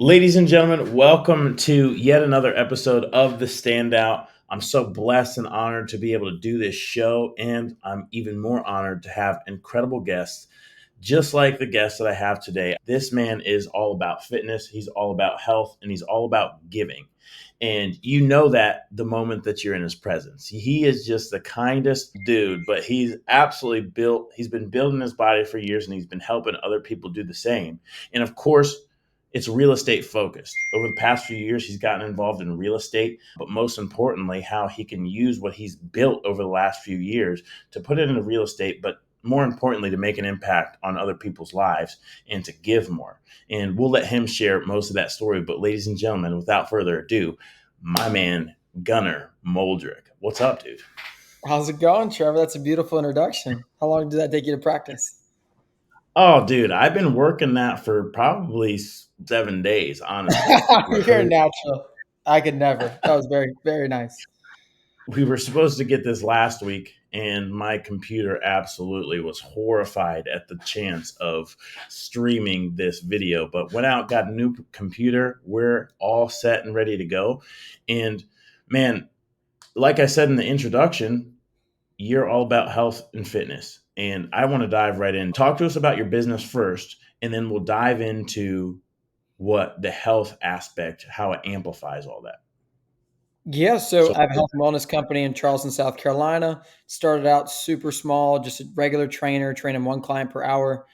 Ladies and gentlemen, welcome to yet another episode of the Standout. I'm so blessed and honored to be able to do this show, and I'm even more honored to have incredible guests, just like the guest that I have today. This man is all about fitness, he's all about health, and he's all about giving. And you know that the moment that you're in his presence. He is just the kindest dude, but he's absolutely he's been building his body for years and he's been helping other people do the same. And of course, it's real estate focused. Over the past few years, he's gotten involved in real estate, but most importantly, how he can use what he's built over the last few years to put it into real estate, but more importantly, to make an impact on other people's lives and to give more. And we'll let him share most of that story. But ladies and gentlemen, without further ado, my man, Gunnar Moldrik. What's up, dude? How's it going, Trevor? That's a beautiful introduction. How long did that take you to practice? Oh, dude, I've been working that for probably 7 days, honestly. You're a natural. I could never. That was very, very nice. We were supposed to get this last week, and my computer absolutely was horrified at the chance of streaming this video, but went out, got a new computer. We're all set and ready to go. And man, like I said in the introduction, you're all about health and fitness. And I want to dive right in. Talk to us about your business first, and then we'll dive into what the health aspect, how it amplifies all that. Yeah, So so I have a health and wellness company in Charleston, South Carolina. Started out super small, just a regular trainer, training one client per hour.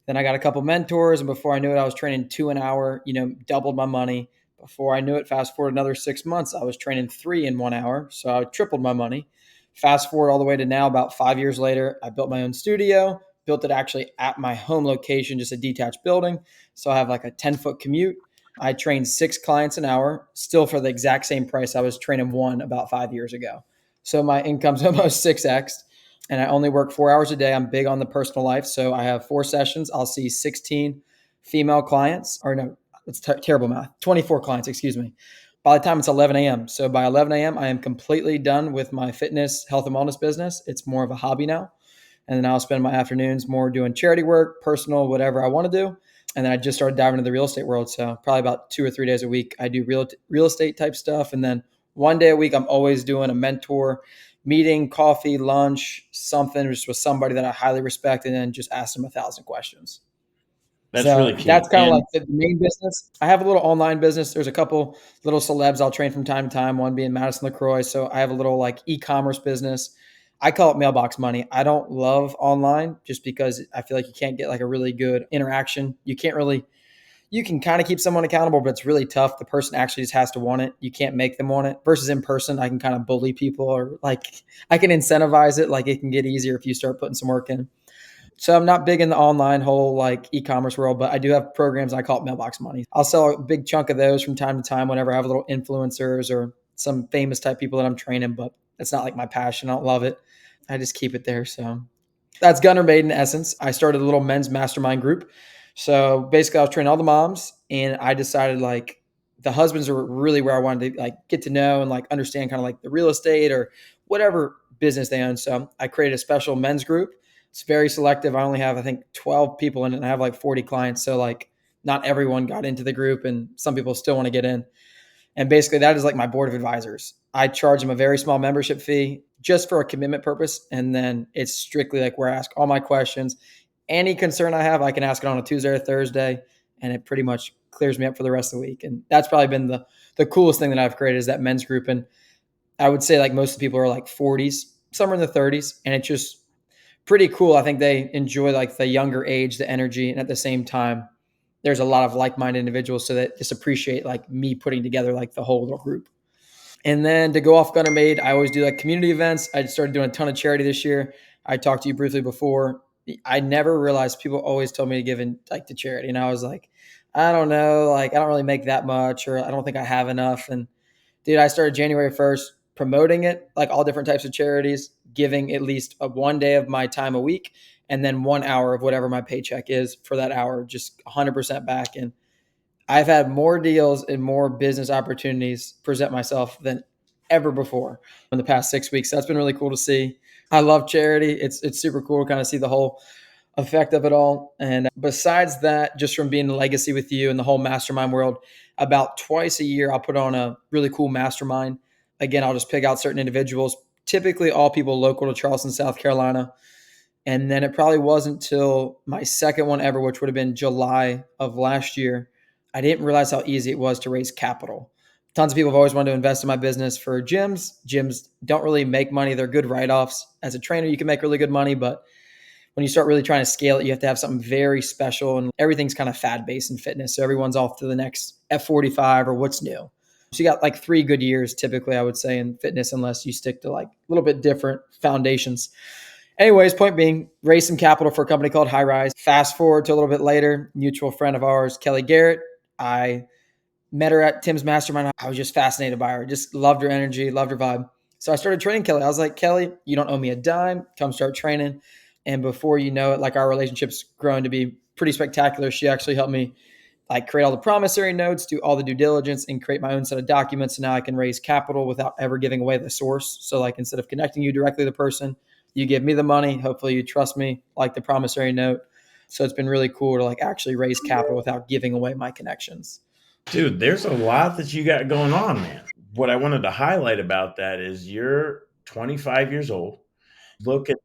Then I got a couple mentors, and before I knew it, I was training two an hour, doubled my money. Before I knew it, fast forward another 6 months, I was training three in 1 hour. So I tripled my money. Fast forward all the way to now, about 5 years later, I built my own studio, built it actually at my home location, just a detached building. So I have like a 10-foot commute. I train six clients an hour, still for the exact same price I was training one about 5 years ago. So my income's almost 6x, and I only work 4 hours a day. I'm big on the personal life. So I have 4 sessions. I'll see 16 female clients, or no, it's terrible math, 24 clients, excuse me. By the time it's 11 a.m. So by 11 a.m., I am completely done with my fitness, health, and wellness business. It's more of a hobby now. And then I'll spend my afternoons more doing charity work, personal, whatever I want to do. And then I just started diving into the real estate world. So probably about 2 or 3 days a week, I do real estate type stuff. And then one day a week, I'm always doing a mentor meeting, coffee, lunch, something just with somebody that I highly respect, and then just ask them 1,000 questions. that's really So key. that's kind of like And the main business. I have a little online business. There's a couple little celebs I'll train from time to time, one being Madison LaCroix. So I have a little like e-commerce business. I call it mailbox money. I don't love online just because I feel like you can't get like a really good interaction. You can kind of keep someone accountable, but it's really tough. The person actually just has to want it. You can't make them want it. Versus in person, I can kind of bully people, or like I can incentivize it. Like it can get easier if you start putting some work in. So I'm not big in the online whole like e-commerce world, but I do have programs. I call it mailbox money. I'll sell a big chunk of those from time to time whenever I have little influencers or some famous type people that I'm training, but it's not like my passion. I don't love it. I just keep it there. So that's Gunnar Made in essence. I started a little men's mastermind group. So basically I was training all the moms, and I decided like the husbands are really where I wanted to like get to know and like understand kind of like the real estate or whatever business they own. So I created a special men's group. It's very selective. I only have, I think, 12 people in it, and I have like 40 clients. So like not everyone got into the group, and some people still want to get in. And basically that is like my board of advisors. I charge them a very small membership fee just for a commitment purpose. And then it's strictly like where I ask all my questions. Any concern I have, I can ask it on a Tuesday or Thursday, and it pretty much clears me up for the rest of the week. And that's probably been the coolest thing that I've created, is that men's group. And I would say like most of the people are like 40s, some are in the 30s, and it's just pretty cool. I think they enjoy like the younger age, the energy, and at the same time, there's a lot of like-minded individuals, so that just appreciate like me putting together like the whole little group. And then to go off Gunner Made, I always do like community events. I started doing a ton of charity this year. I talked to you briefly before. I never realized people always told me to give in like to charity. And I was like, I don't know, like I don't really make that much, or I don't think I have enough. And dude, I started January 1st promoting it, like all different types of charities, giving at least one day of my time a week, and then 1 hour of whatever my paycheck is for that hour, just 100% back. And I've had more deals and more business opportunities present myself than ever before in the past 6 weeks. That's been really cool to see. I love charity. It's super cool to kind of see the whole effect of it all. And besides that, just from being a legacy with you and the whole mastermind world, about twice a year, I'll put on a really cool mastermind. Again, I'll just pick out certain individuals, typically all people local to Charleston, South Carolina. And then it probably wasn't until my second one ever, which would have been July of last year, I didn't realize how easy it was to raise capital. Tons of people have always wanted to invest in my business for gyms. Gyms don't really make money. They're good write-offs. As a trainer, you can make really good money, but when you start really trying to scale it, you have to have something very special, and everything's kind of fad based in fitness. So everyone's off to the next F45 or what's new. So you got like 3 good years typically, I would say, in fitness, unless you stick to like a little bit different foundations. Anyways, point being, raise some capital for a company called High Rise. Fast forward to a little bit later, mutual friend of ours, Kelly Garrett. I met her at Tim's Mastermind. I was just fascinated by her. Just loved her energy, loved her vibe. So I started training Kelly. I was like, Kelly, you don't owe me a dime. Come start training. And before you know it, like our relationship's grown to be pretty spectacular. She actually helped me like create all the promissory notes, do all the due diligence, and create my own set of documents. So now I can raise capital without ever giving away the source. So like instead of connecting you directly to the person, you give me the money. Hopefully you trust me, like the promissory note. So it's been really cool to like actually raise capital without giving away my connections. Dude, there's a lot that you got going on, man. What I wanted to highlight about that is you're 25 years old. Look at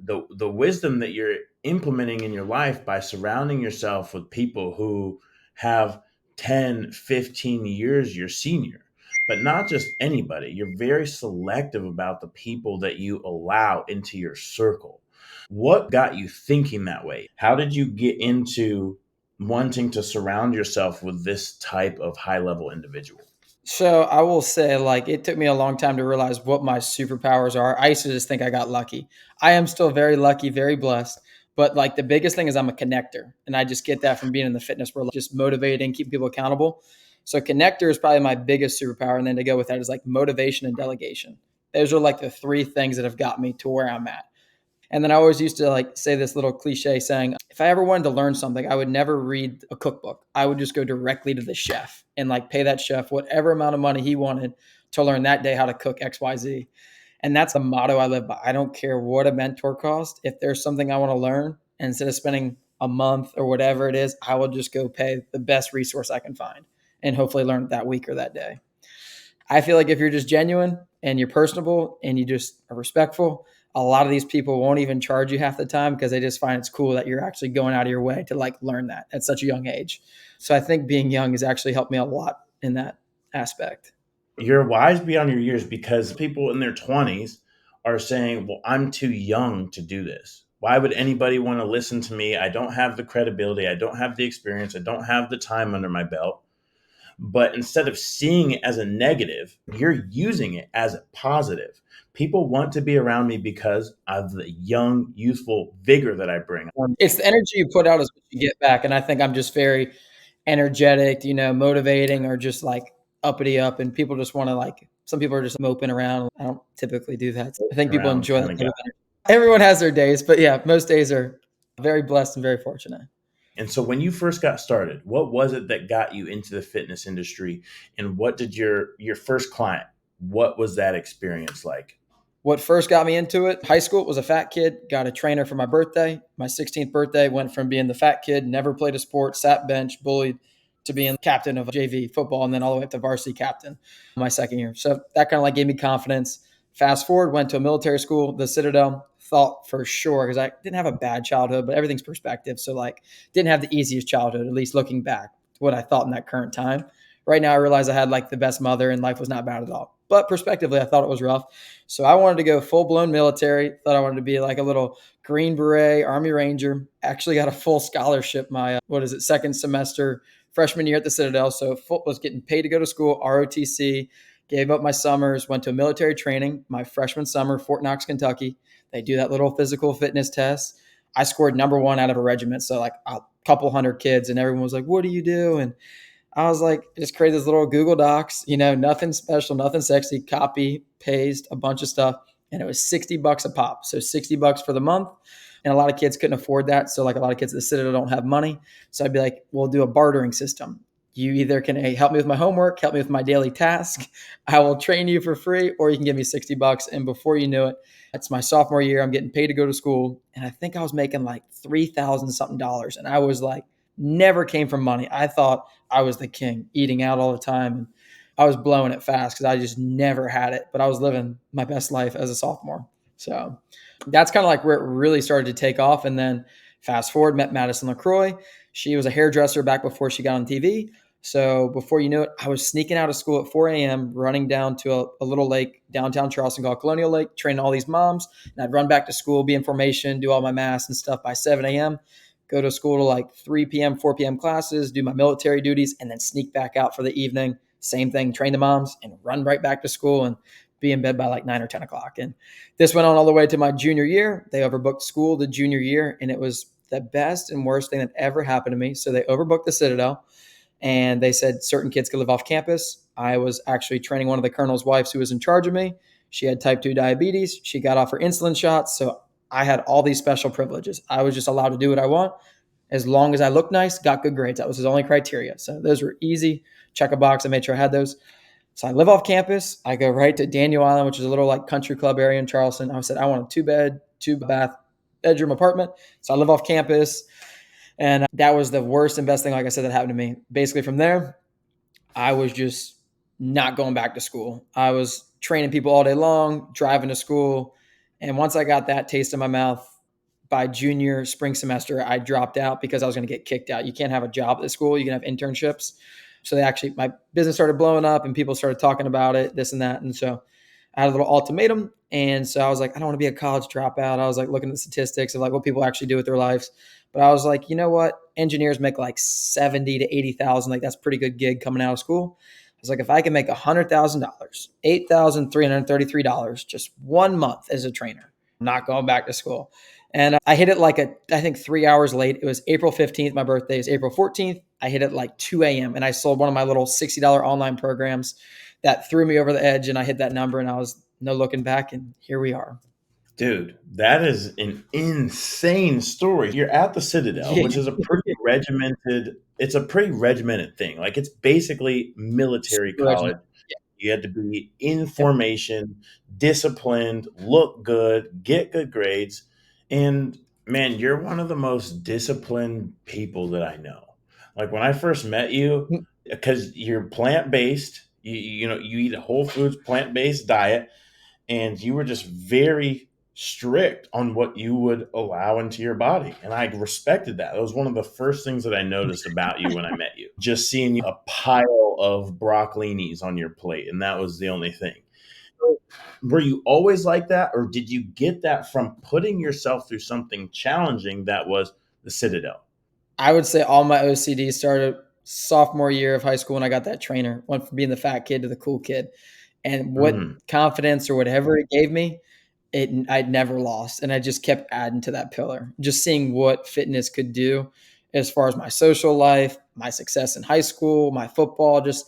the wisdom that you're implementing in your life by surrounding yourself with people who have 10, 15 years your senior. But not just anybody. You're very selective about the people that you allow into your circle. What got you thinking that way? How did you get into wanting to surround yourself with this type of high level individual? So I will say, like, it took me a long time to realize what my superpowers are. I used to just think I got lucky. I am still very lucky, very blessed. But like the biggest thing is I'm a connector. And I just get that from being in the fitness world, just motivating, keeping people accountable. So connector is probably my biggest superpower. And then to go with that is like motivation and delegation. Those are like the 3 things that have got me to where I'm at. And then I always used to like say this little cliche saying, if I ever wanted to learn something, I would never read a cookbook. I would just go directly to the chef and like pay that chef whatever amount of money he wanted to learn that day how to cook XYZ. And that's the motto I live by. I don't care what a mentor costs. If there's something I want to learn, and instead of spending a month or whatever it is, I will just go pay the best resource I can find and hopefully learn it that week or that day. I feel like if you're just genuine and you're personable and you just are respectful, a lot of these people won't even charge you half the time because they just find it's cool that you're actually going out of your way to like learn that at such a young age. So I think being young has actually helped me a lot in that aspect. You're wise beyond your years because people in their 20s are saying, well, I'm too young to do this. Why would anybody want to listen to me? I don't have the credibility. I don't have the experience. I don't have the time under my belt. But instead of seeing it as a negative, you're using it as a positive. People want to be around me because of the young, youthful vigor that I bring. It's the energy you put out is what you get back. And I think I'm just very energetic, motivating or just like uppity up. And people just want to like, some people are just moping around. I don't typically do that. So I think people Around enjoy kind that of type guy. of energy. Everyone has their days, but yeah, most days are very blessed and very fortunate. And so when you first got started, what was it that got you into the fitness industry? And what did your first client, what was that experience like? What first got me into it, high school, was a fat kid, got a trainer for my birthday. My 16th birthday, went from being the fat kid, never played a sport, sat bench, bullied, to being captain of JV football, and then all the way up to varsity captain my second year. So that kind of like gave me confidence. Fast forward, went to a military school, the Citadel, thought for sure, because I didn't have a bad childhood, but everything's perspective. So like didn't have the easiest childhood, at least looking back, what I thought in that current time. Right now I realize I had like the best mother and life was not bad at all. But prospectively, I thought it was rough. So I wanted to go full blown military. Thought I wanted to be like a little Green Beret, Army Ranger. Actually got a full scholarship my, second semester, freshman year at the Citadel. So was getting paid to go to school, ROTC, gave up my summers, went to a military training my freshman summer, Fort Knox, Kentucky. They do that little physical fitness test. I scored number 1 out of a regiment. So like a couple hundred kids, and everyone was like, what do you do? And I was like, just create this little Google Docs, nothing special, nothing sexy, copy, paste, a bunch of stuff. And it was $60 a pop. So $60 for the month. And a lot of kids couldn't afford that. So like a lot of kids at the Citadel don't have money. So I'd be like, we'll do a bartering system. You either can help me with my homework, help me with my daily task. I will train you for free, or you can give me $60. And before you know it, it's my sophomore year. I'm getting paid to go to school. And I think I was making like 3,000 something dollars. And I was like, never came from money. I thought I was the king, eating out all the time. And I was blowing it fast because I just never had it. But I was living my best life as a sophomore. So that's kind of like where it really started to take off. And then fast forward, met Madison LaCroix. She was a hairdresser back before she got on TV. So before you knew it, I was sneaking out of school at 4 a.m., running down to a little lake downtown Charleston called Colonial Lake, training all these moms. And I'd run back to school, be in formation, do all my math and stuff by 7 a.m., go to school to like 3 p.m., 4 p.m. classes, do my military duties, and then sneak back out for the evening. Same thing, train the moms and run right back to school and be in bed by like 9 or 10 o'clock. And this went on all the way to my junior year. They overbooked school the junior year, and it was the best and worst thing that ever happened to me. So they overbooked the Citadel, and they said certain kids could live off campus. I was actually training one of the colonel's wives who was in charge of me. She had type 2 diabetes. She got off her insulin shots. So I had all these special privileges. I was just allowed to do what I want as long as I looked nice, got good grades. That was his only criteria. So those were easy. Check a box. I made sure I had those. So I live off campus. I go right to Daniel Island, which is a little like country club area in Charleston. I said, I want a 2-bed, 2-bath bedroom apartment. So I live off campus. And that was the worst and best thing, like I said, that happened to me. Basically, from there, I was just not going back to school. I was training people all day long, driving to school. And once I got that taste in my mouth, by junior spring semester, I dropped out because I was going to get kicked out. You can't have a job at the school. You can have internships. So my business started blowing up and people started talking about it, this and that. And so I had a little ultimatum. And so I was like, I don't want to be a college dropout. I was like looking at the statistics of like what people actually do with their lives. But I was like, you know what? Engineers make like 70 to 80,000. Like that's a pretty good gig coming out of school. I was like, if I can make $100,000, $8,333 just 1 month as a trainer, I'm not going back to school. And I hit it like I think 3 hours late. It was April 15th. My birthday is April 14th. I hit it like 2 a.m. and I sold one of my little $60 online programs that threw me over the edge. And I hit that number and I was no looking back. And here we are. Dude, that is an insane story. You're at the Citadel, Yeah. which is it's a pretty regimented thing. Like it's basically military Super regimented. college. You had to be in formation, disciplined, look good, get good grades. And man, you're one of the most disciplined people that I know. Like when I first met you, Yep. because you're plant-based, you eat a whole foods plant-based diet, and you were just very strict on what you would allow into your body. And I respected that. That was one of the first things that I noticed about you when I met you. Just seeing a pile of broccolinis on your plate, and that was the only thing. Were you always like that, or did you get that from putting yourself through something challenging that was the Citadel? I would say all my OCD started sophomore year of high school when I got that trainer. Went from being the fat kid to the cool kid. And what Mhm. confidence or whatever it gave me, I'd never lost. And I just kept adding to that pillar, just seeing what fitness could do as far as my social life, my success in high school, my football, just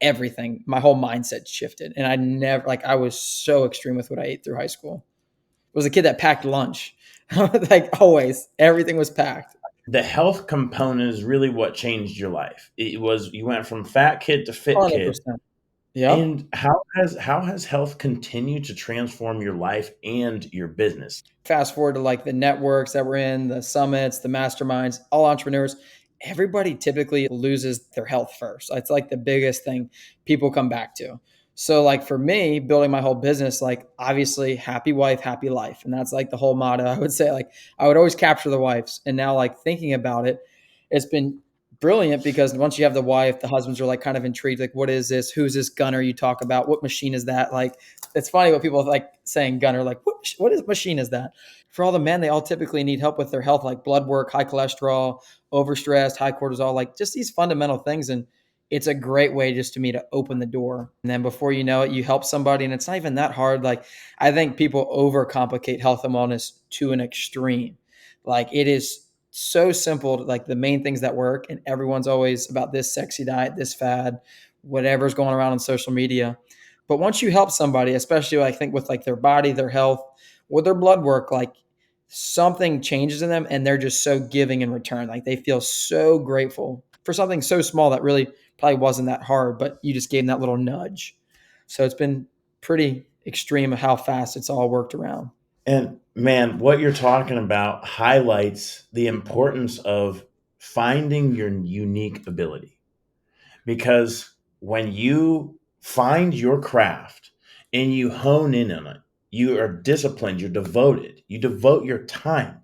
everything. My whole mindset shifted. And I was so extreme with what I ate through high school. I was a kid that packed lunch. Like always, everything was packed. The health component is really what changed your life. It was you went from fat kid to fit kid. 100%. Yep. And how has health continued to transform your life and your business? Fast forward to like the networks that we're in, the summits, the masterminds, all entrepreneurs, everybody typically loses their health first. It's like the biggest thing people come back to. So like for me, building my whole business, like obviously happy wife, happy life. And that's like the whole motto. I would say like I would always capture the wives. And now like thinking about it, it's been brilliant because once you have the wife, the husbands are like kind of intrigued, like, what is this? Who's this Gunnar you talk about? What machine is that? Like, it's funny what people like saying Gunnar, like, what is machine is that? For all the men, they all typically need help with their health, like blood work, high cholesterol, overstressed, high cortisol, like just these fundamental things. And it's a great way just to me to open the door. And then before you know it, you help somebody and it's not even that hard. Like I think people overcomplicate health and wellness to an extreme. Like it is so simple, like the main things that work. And everyone's always about this sexy diet, this fad, whatever's going around on social media. But once you help somebody, especially I think with like their body, their health, with their blood work, like something changes in them and they're just so giving in return. Like they feel so grateful for something so small that really probably wasn't that hard, but you just gave them that little nudge. So it's been pretty extreme how fast it's all worked around. And man, what you're talking about highlights the importance of finding your unique ability. Because when you find your craft and you hone in on it, you are disciplined, you're devoted, you devote your time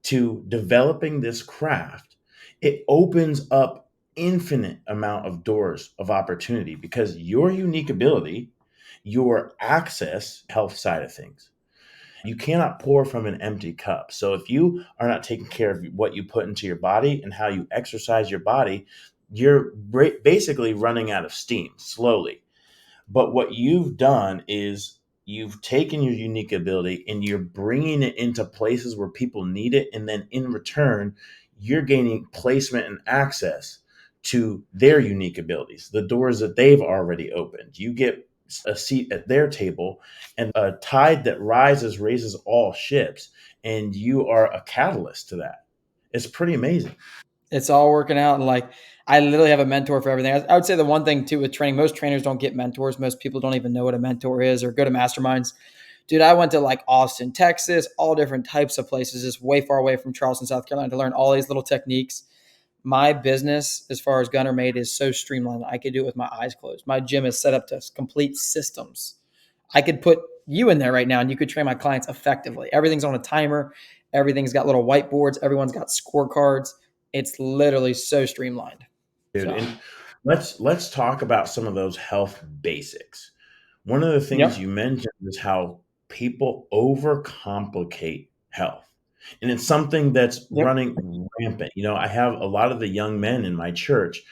to developing this craft, it opens up infinite amount of doors of opportunity because your unique ability, your access health side of things, you cannot pour from an empty cup. So if you are not taking care of what you put into your body and how you exercise your body, you're basically running out of steam slowly. But what you've done is you've taken your unique ability and you're bringing it into places where people need it. And then in return, you're gaining placement and access to their unique abilities, the doors that they've already opened. You get a seat at their table, and a tide that rises raises all ships. And you are a catalyst to that. It's pretty amazing. It's all working out. And like, I literally have a mentor for everything. I would say the one thing too with training, most trainers don't get mentors. Most people don't even know what a mentor is or go to masterminds. Dude, I went to like Austin, Texas, all different types of places, just way far away from Charleston, South Carolina, to learn all these little techniques. My business, as far as Gunnar made, is so streamlined. I could do it with my eyes closed. My gym is set up to complete systems. I could put you in there right now and you could train my clients effectively. Everything's on a timer. Everything's got little whiteboards. Everyone's got scorecards. It's literally so streamlined. Dude, So, and let's talk about some of those health basics. One of the things yep. you mentioned is how people overcomplicate health. And it's something that's Yep. running rampant. I have a lot of the young men in my church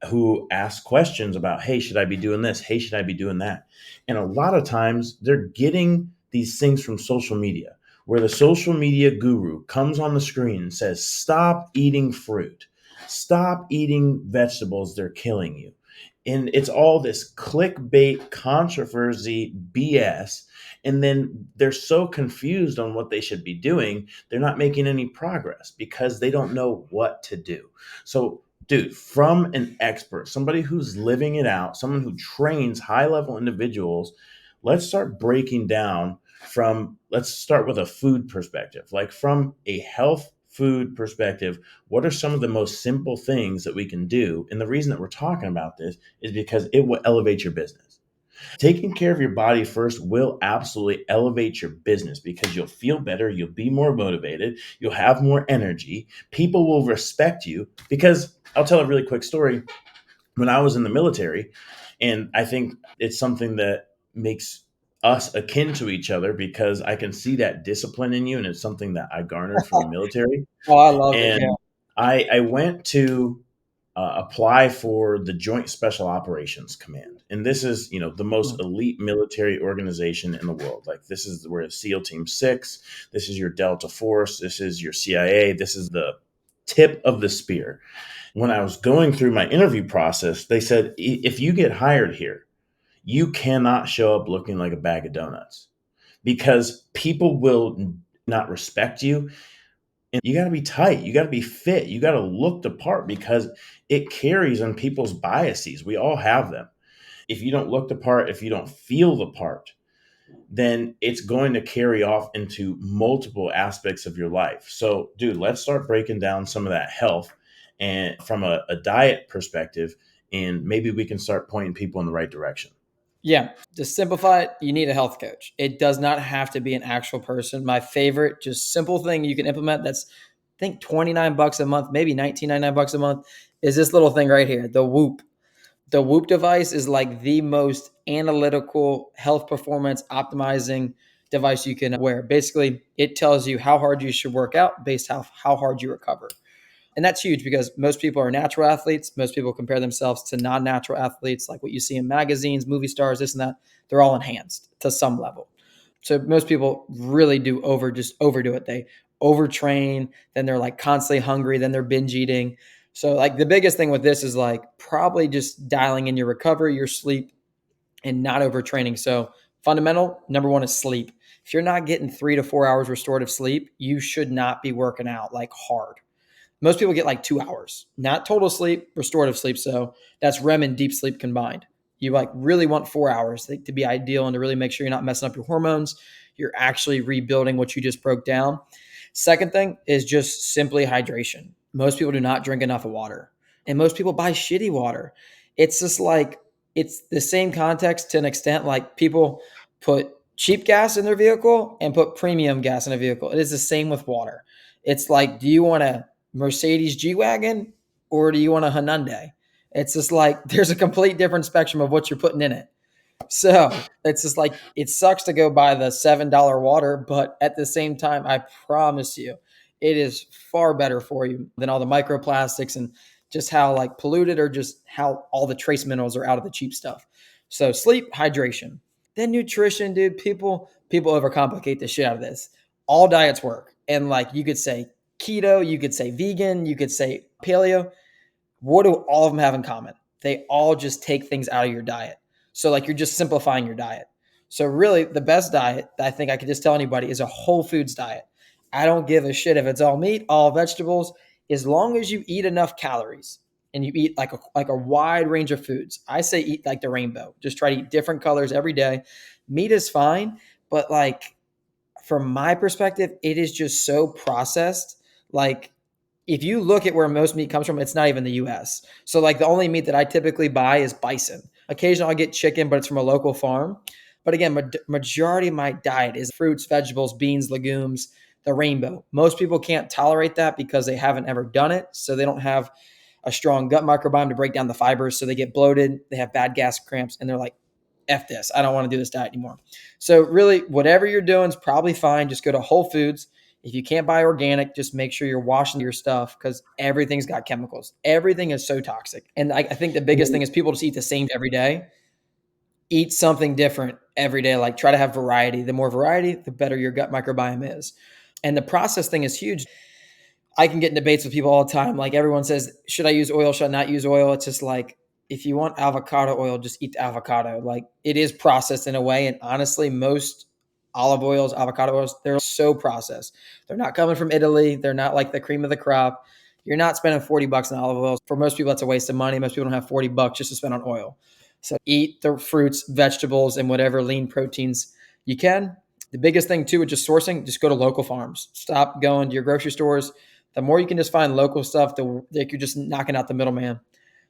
who ask questions about, hey, should I be doing this? Hey, should I be doing that? And a lot of times they're getting these things from social media, where the social media guru comes on the screen and says, stop eating fruit, stop eating vegetables, they're killing you. And it's all this clickbait, controversy, BS. And then they're so confused on what they should be doing, they're not making any progress because they don't know what to do. So dude, from an expert, somebody who's living it out, someone who trains high level individuals, let's start breaking down let's start with a food perspective. Like from a health food perspective, what are some of the most simple things that we can do? And the reason that we're talking about this is because it will elevate your business. Taking care of your body first will absolutely elevate your business because you'll feel better, you'll be more motivated, you'll have more energy, people will respect you. Because I'll tell a really quick story. When I was in the military, and I think it's something that makes us akin to each other because I can see that discipline in you, and it's something that I garnered from the military. Oh, I love it. Yeah. And I went to apply for the Joint Special Operations Command. And this is, the most elite military organization in the world. Like this is where SEAL Team 6, this is your Delta Force, this is your CIA, this is the tip of the spear. When I was going through my interview process, they said, if you get hired here, you cannot show up looking like a bag of donuts because people will not respect you. And you got to be tight. You got to be fit. You got to look the part because it carries on people's biases. We all have them. If you don't look the part, if you don't feel the part, then it's going to carry off into multiple aspects of your life. So, dude, let's start breaking down some of that health and from a diet perspective, and maybe we can start pointing people in the right direction. Yeah. To simplify it, you need a health coach. It does not have to be an actual person. My favorite, just simple thing you can implement that's, I think, 29 bucks a month, maybe 19.99 bucks a month, is this little thing right here, the Whoop. The Whoop device is like the most analytical health performance optimizing device you can wear. Basically, it tells you how hard you should work out based on how hard you recover. And that's huge because most people are natural athletes. Most people compare themselves to non-natural athletes, like what you see in magazines, movie stars, this and that. They're all enhanced to some level. So most people really do just overdo it. They overtrain, then they're like constantly hungry, then they're binge eating. So like the biggest thing with this is like probably just dialing in your recovery, your sleep, and not overtraining. So fundamental, number one is sleep. If you're not getting 3 to 4 hours restorative sleep, you should not be working out like hard. Most people get like 2 hours, not total sleep, restorative sleep. So that's REM and deep sleep combined. You like really want 4 hours to be ideal and to really make sure you're not messing up your hormones. You're actually rebuilding what you just broke down. Second thing is just simply hydration. Most people do not drink enough of water, and most people buy shitty water. It's just like, it's the same context to an extent. Like people put cheap gas in their vehicle and put premium gas in a vehicle. It is the same with water. It's like, do you want a Mercedes G-Wagon or do you want a Hyundai? It's just like there's a complete different spectrum of what you're putting in it. So it's just like, it sucks to go buy the $7 water, but at the same time, I promise you, it is far better for you than all the microplastics and just how like polluted or just how all the trace minerals are out of the cheap stuff. So sleep, hydration, then nutrition, dude. People overcomplicate the shit out of this. All diets work, and like you could say keto, you could say vegan, you could say paleo. What do all of them have in common? They all just take things out of your diet. So like you're just simplifying your diet. So really the best diet that I think I could just tell anybody is a whole foods diet. I don't give a shit if it's all meat, all vegetables, as long as you eat enough calories and you eat like a wide range of foods. I say eat like the rainbow. Just try to eat different colors every day. Meat is fine, but like from my perspective, it is just so processed. Like if you look at where most meat comes from, it's not even the US. So like the only meat that I typically buy is bison. Occasionally I'll get chicken, but it's from a local farm. But again, majority of my diet is fruits, vegetables, beans, legumes, the rainbow. Most people can't tolerate that because they haven't ever done it. So they don't have a strong gut microbiome to break down the fibers. So they get bloated, they have bad gas cramps, and they're like, F this. I don't want to do this diet anymore. So really, whatever you're doing is probably fine. Just go to Whole Foods. If you can't buy organic, just make sure you're washing your stuff because everything's got chemicals. Everything is so toxic. And I think the biggest thing is people just eat the same every day. Eat something different every day. Like try to have variety. The more variety, the better your gut microbiome is. And the process thing is huge. I can get in debates with people all the time. Like everyone says, should I use oil? Should I not use oil? It's just like, if you want avocado oil, just eat the avocado. Like it is processed in a way. And honestly, most olive oils, avocado oils, they're so processed. They're not coming from Italy. They're not like the cream of the crop. You're not spending $40 on olive oils. For most people, that's a waste of money. Most people don't have $40 just to spend on oil. So eat the fruits, vegetables, and whatever lean proteins you can. The biggest thing too with just sourcing, just go to local farms. Stop going to your grocery stores. The more you can just find local stuff, like you're just knocking out the middleman. And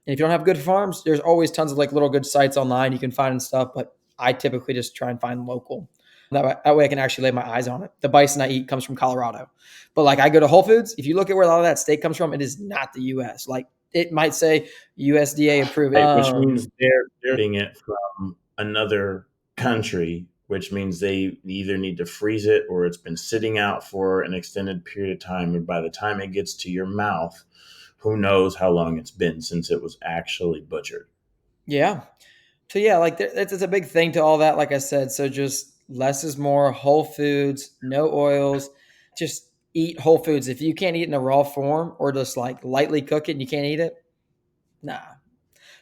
if you don't have good farms, there's always tons of like little good sites online you can find and stuff. But I typically just try and find local. That way I can actually lay my eyes on it. The bison I eat comes from Colorado. But like I go to Whole Foods, if you look at where a lot of that steak comes from, it is not the US. Like it might say USDA approved. Right, which means they're getting it from another country, which means they either need to freeze it or it's been sitting out for an extended period of time. And by the time it gets to your mouth, who knows how long it's been since it was actually butchered. Yeah. So yeah, like it's a big thing to all that. Like I said, so just less is more. Whole foods, no oils. Just eat whole foods. If you can't eat in a raw form or just like lightly cook it and you can't eat it, nah.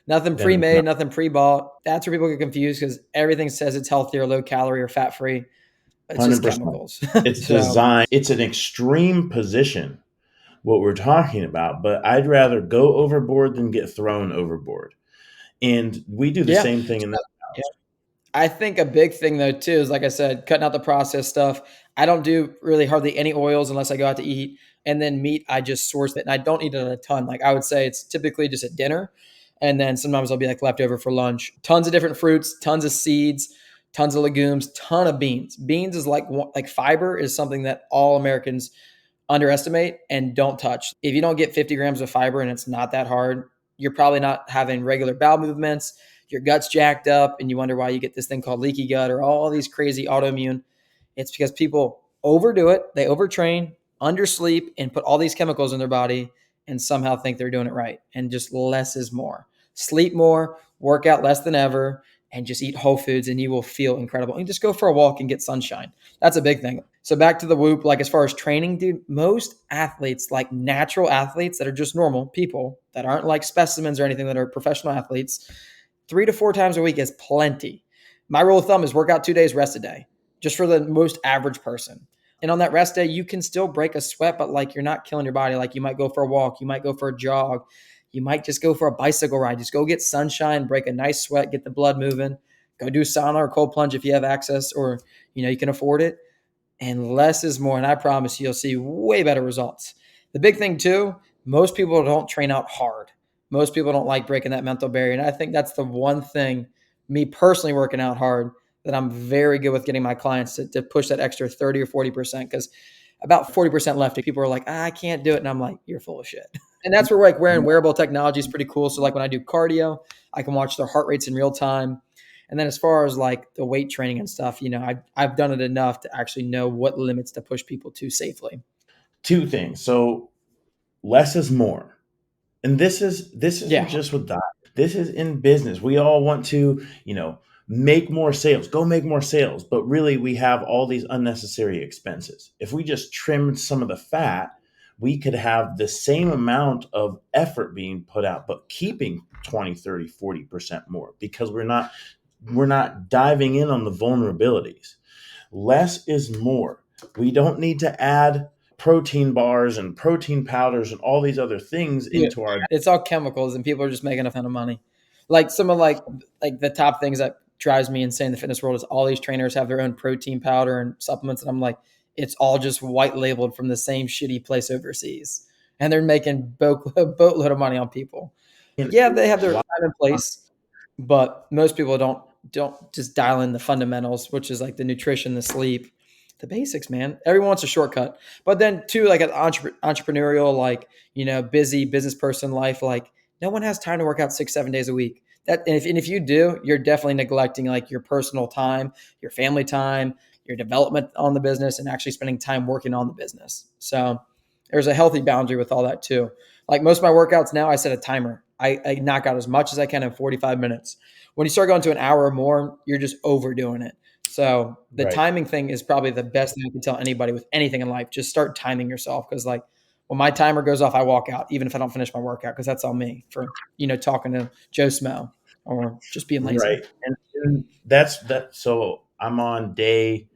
Nothing Then it's pre-made, not nothing pre-bought. That's where people get confused because everything says it's healthy or low calorie or fat free. It's just 100%. chemicals. It's So designed, it's an extreme position, what we're talking about, but I'd rather go overboard than get thrown overboard. And we do the yeah. same thing in that Yeah. house. I think a big thing though too is like I said, cutting out the processed stuff. I don't do really hardly any oils unless I go out to eat. And then meat, I just source it and I don't eat it a ton. Like I would say it's typically just at dinner. And then sometimes I'll be like leftover for lunch. Tons of different fruits, tons of seeds, tons of legumes, ton of beans. Beans is like fiber is something that all Americans underestimate and don't touch. If you don't get 50 grams of fiber and it's not that hard, you're probably not having regular bowel movements. Your gut's jacked up and you wonder why you get this thing called leaky gut or all these crazy autoimmune. It's because people overdo it. They overtrain, undersleep, and put all these chemicals in their body and somehow think they're doing it right. And just less is more. Sleep more, work out less than ever, and just eat whole foods and you will feel incredible. And just go for a walk and get sunshine. That's a big thing. So back to the whoop, like as far as training, dude, most athletes, like natural athletes that are just normal people that aren't like specimens or anything that are professional athletes, 3 to 4 times a week is plenty. My rule of thumb is work out 2 days, rest a day, just for the most average person. And on that rest day, you can still break a sweat, but like you're not killing your body. Like you might go for a walk, you might go for a jog, you might just go for a bicycle ride. Just go get sunshine, break a nice sweat, get the blood moving. Go do sauna or cold plunge if you have access or you can afford it. And less is more. And I promise you'll see way better results. The big thing too, most people don't train out hard. Most people don't like breaking that mental barrier. And I think that's the one thing, me personally working out hard, that I'm very good with getting my clients to push that extra 30 or 40%. Because about 40% left, people are like, I can't do it. And I'm like, you're full of shit. And that's where like wearing wearable technology is pretty cool. So like when I do cardio, I can watch their heart rates in real time. And then as far as like the weight training and stuff, I've done it enough to actually know what limits to push people to safely. Two things. So less is more. And this isn't Yeah. just with diet. This is in business. We all want to, make more sales, go make more sales, but really we have all these unnecessary expenses. If we just trimmed some of the fat, we could have the same amount of effort being put out, but keeping 20, 30, 40% more because we're not diving in on the vulnerabilities. Less is more. We don't need to add protein bars and protein powders and all these other things Yeah. into our. It's all chemicals and people are just making a ton of money. Like some of like the top things that drives me insane in the fitness world is all these trainers have their own protein powder and supplements. And I'm like, it's all just white labeled from the same shitty place overseas. And they're making boatload of money on people. Yeah, they have their time and place, but most people don't just dial in the fundamentals, which is like the nutrition, the sleep, the basics, man. Everyone wants a shortcut. But then too, like an entrepreneurial, like, busy business person life, like no one has time to work out 6, 7 days a week. And if you do, you're definitely neglecting like your personal time, your family time, your development on the business, and actually spending time working on the business. So there's a healthy boundary with all that too. Like most of my workouts now, I set a timer. I knock out as much as I can in 45 minutes. When you start going to an hour or more, you're just overdoing it. So the Right. timing thing is probably the best thing I can tell anybody with anything in life. Just start timing yourself because like when my timer goes off, I walk out, even if I don't finish my workout, because that's on me for talking to Joe Smo or just being lazy. Right. And that's that. So I'm on day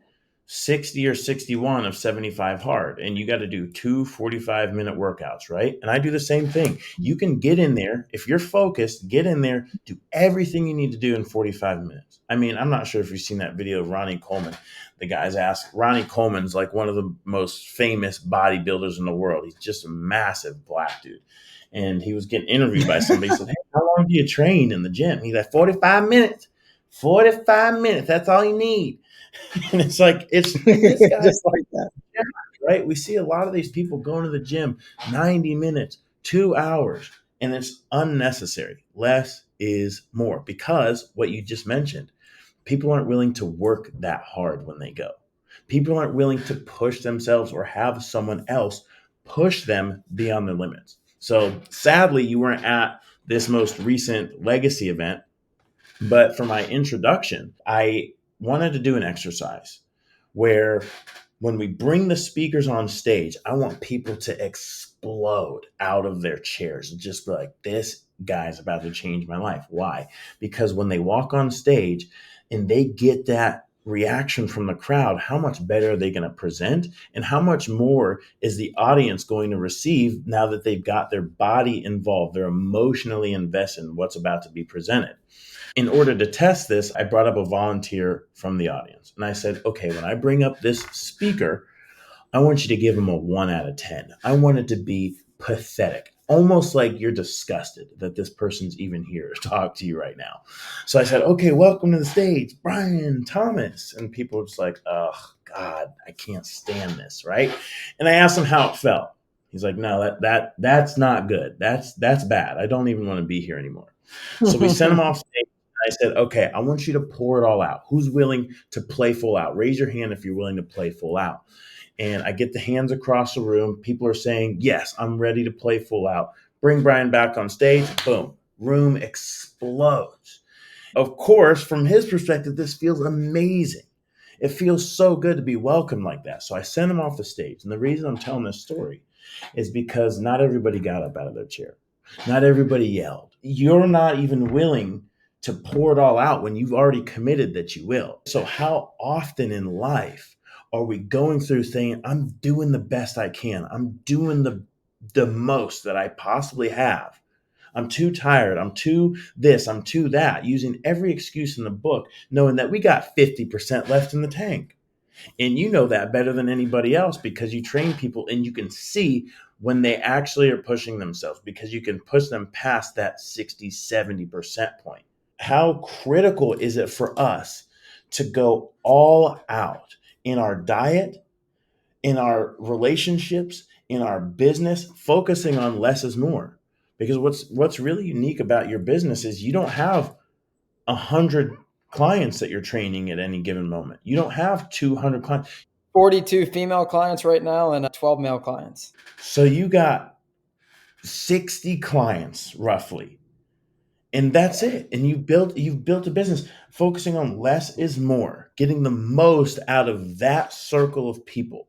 60 or 61 of 75 hard, and you got to do two 45-minute workouts, right? And I do the same thing. You can get in there if you're focused, get in there, do everything you need to do in 45 minutes. I mean, I'm not sure if you've seen that video of Ronnie Coleman. The guys ask, Ronnie Coleman's like one of the most famous bodybuilders in the world. He's just a massive black dude. And he was getting interviewed by somebody. He said, hey, how long do you train in the gym? He's like, 45 minutes. 45 minutes. That's all you need. And it's like, it's this guy, Just like that. right? We see a lot of these people going to the gym 90 minutes, 2 hours, and it's unnecessary. Less is more because what you just mentioned, people aren't willing to work that hard when they go. People aren't willing to push themselves or have someone else push them beyond their limits. So sadly, you weren't at this most recent legacy event, but for my introduction, I wanted to do an exercise where when we bring the speakers on stage, I want people to explode out of their chairs and just be like, this guy's about to change my life. Why? Because when they walk on stage and they get that reaction from the crowd, how much better are they going to present? And how much more is the audience going to receive now that they've got their body involved? They're emotionally invested in what's about to be presented. In order to test this, I brought up a volunteer from the audience. And I said, okay, when I bring up this speaker, I want you to give him a 1 out of 10. I want it to be pathetic, almost like you're disgusted that this person's even here to talk to you right now. So I said, okay, welcome to the stage, Brian Thomas. And people were just like, oh, God, I can't stand this, right? And I asked him how it felt. He's like, no, that's not good. That's bad. I don't even want to be here anymore. So we sent him off stage. I said, okay, I want you to pour it all out. Who's willing to play full out? Raise your hand if you're willing to play full out. And I get the hands across the room. People are saying, yes, I'm ready to play full out. Bring Brian back on stage. Boom. Room explodes. Of course, from his perspective, this feels amazing. It feels so good to be welcomed like that. So I sent him off the stage. And the reason I'm telling this story is because not everybody got up out of their chair. Not everybody yelled. You're not even willing to pour it all out when you've already committed that you will. So how often in life are we going through saying, I'm doing the best I can? I'm doing the most that I possibly have. I'm too tired. I'm too this. I'm too that. Using every excuse in the book, knowing that we got 50% left in the tank. And you know that better than anybody else because you train people and you can see when they actually are pushing themselves because you can push them past that 60, 70% point. How critical is it for us to go all out in our diet, in our relationships, in our business, focusing on less is more? Because what's really unique about your business is you don't have 100 clients that you're training at any given moment. You don't have 200 clients. 42 female clients right now and 12 male clients. So you got 60 clients roughly. And that's it. And you've built a business focusing on less is more, getting the most out of that circle of people.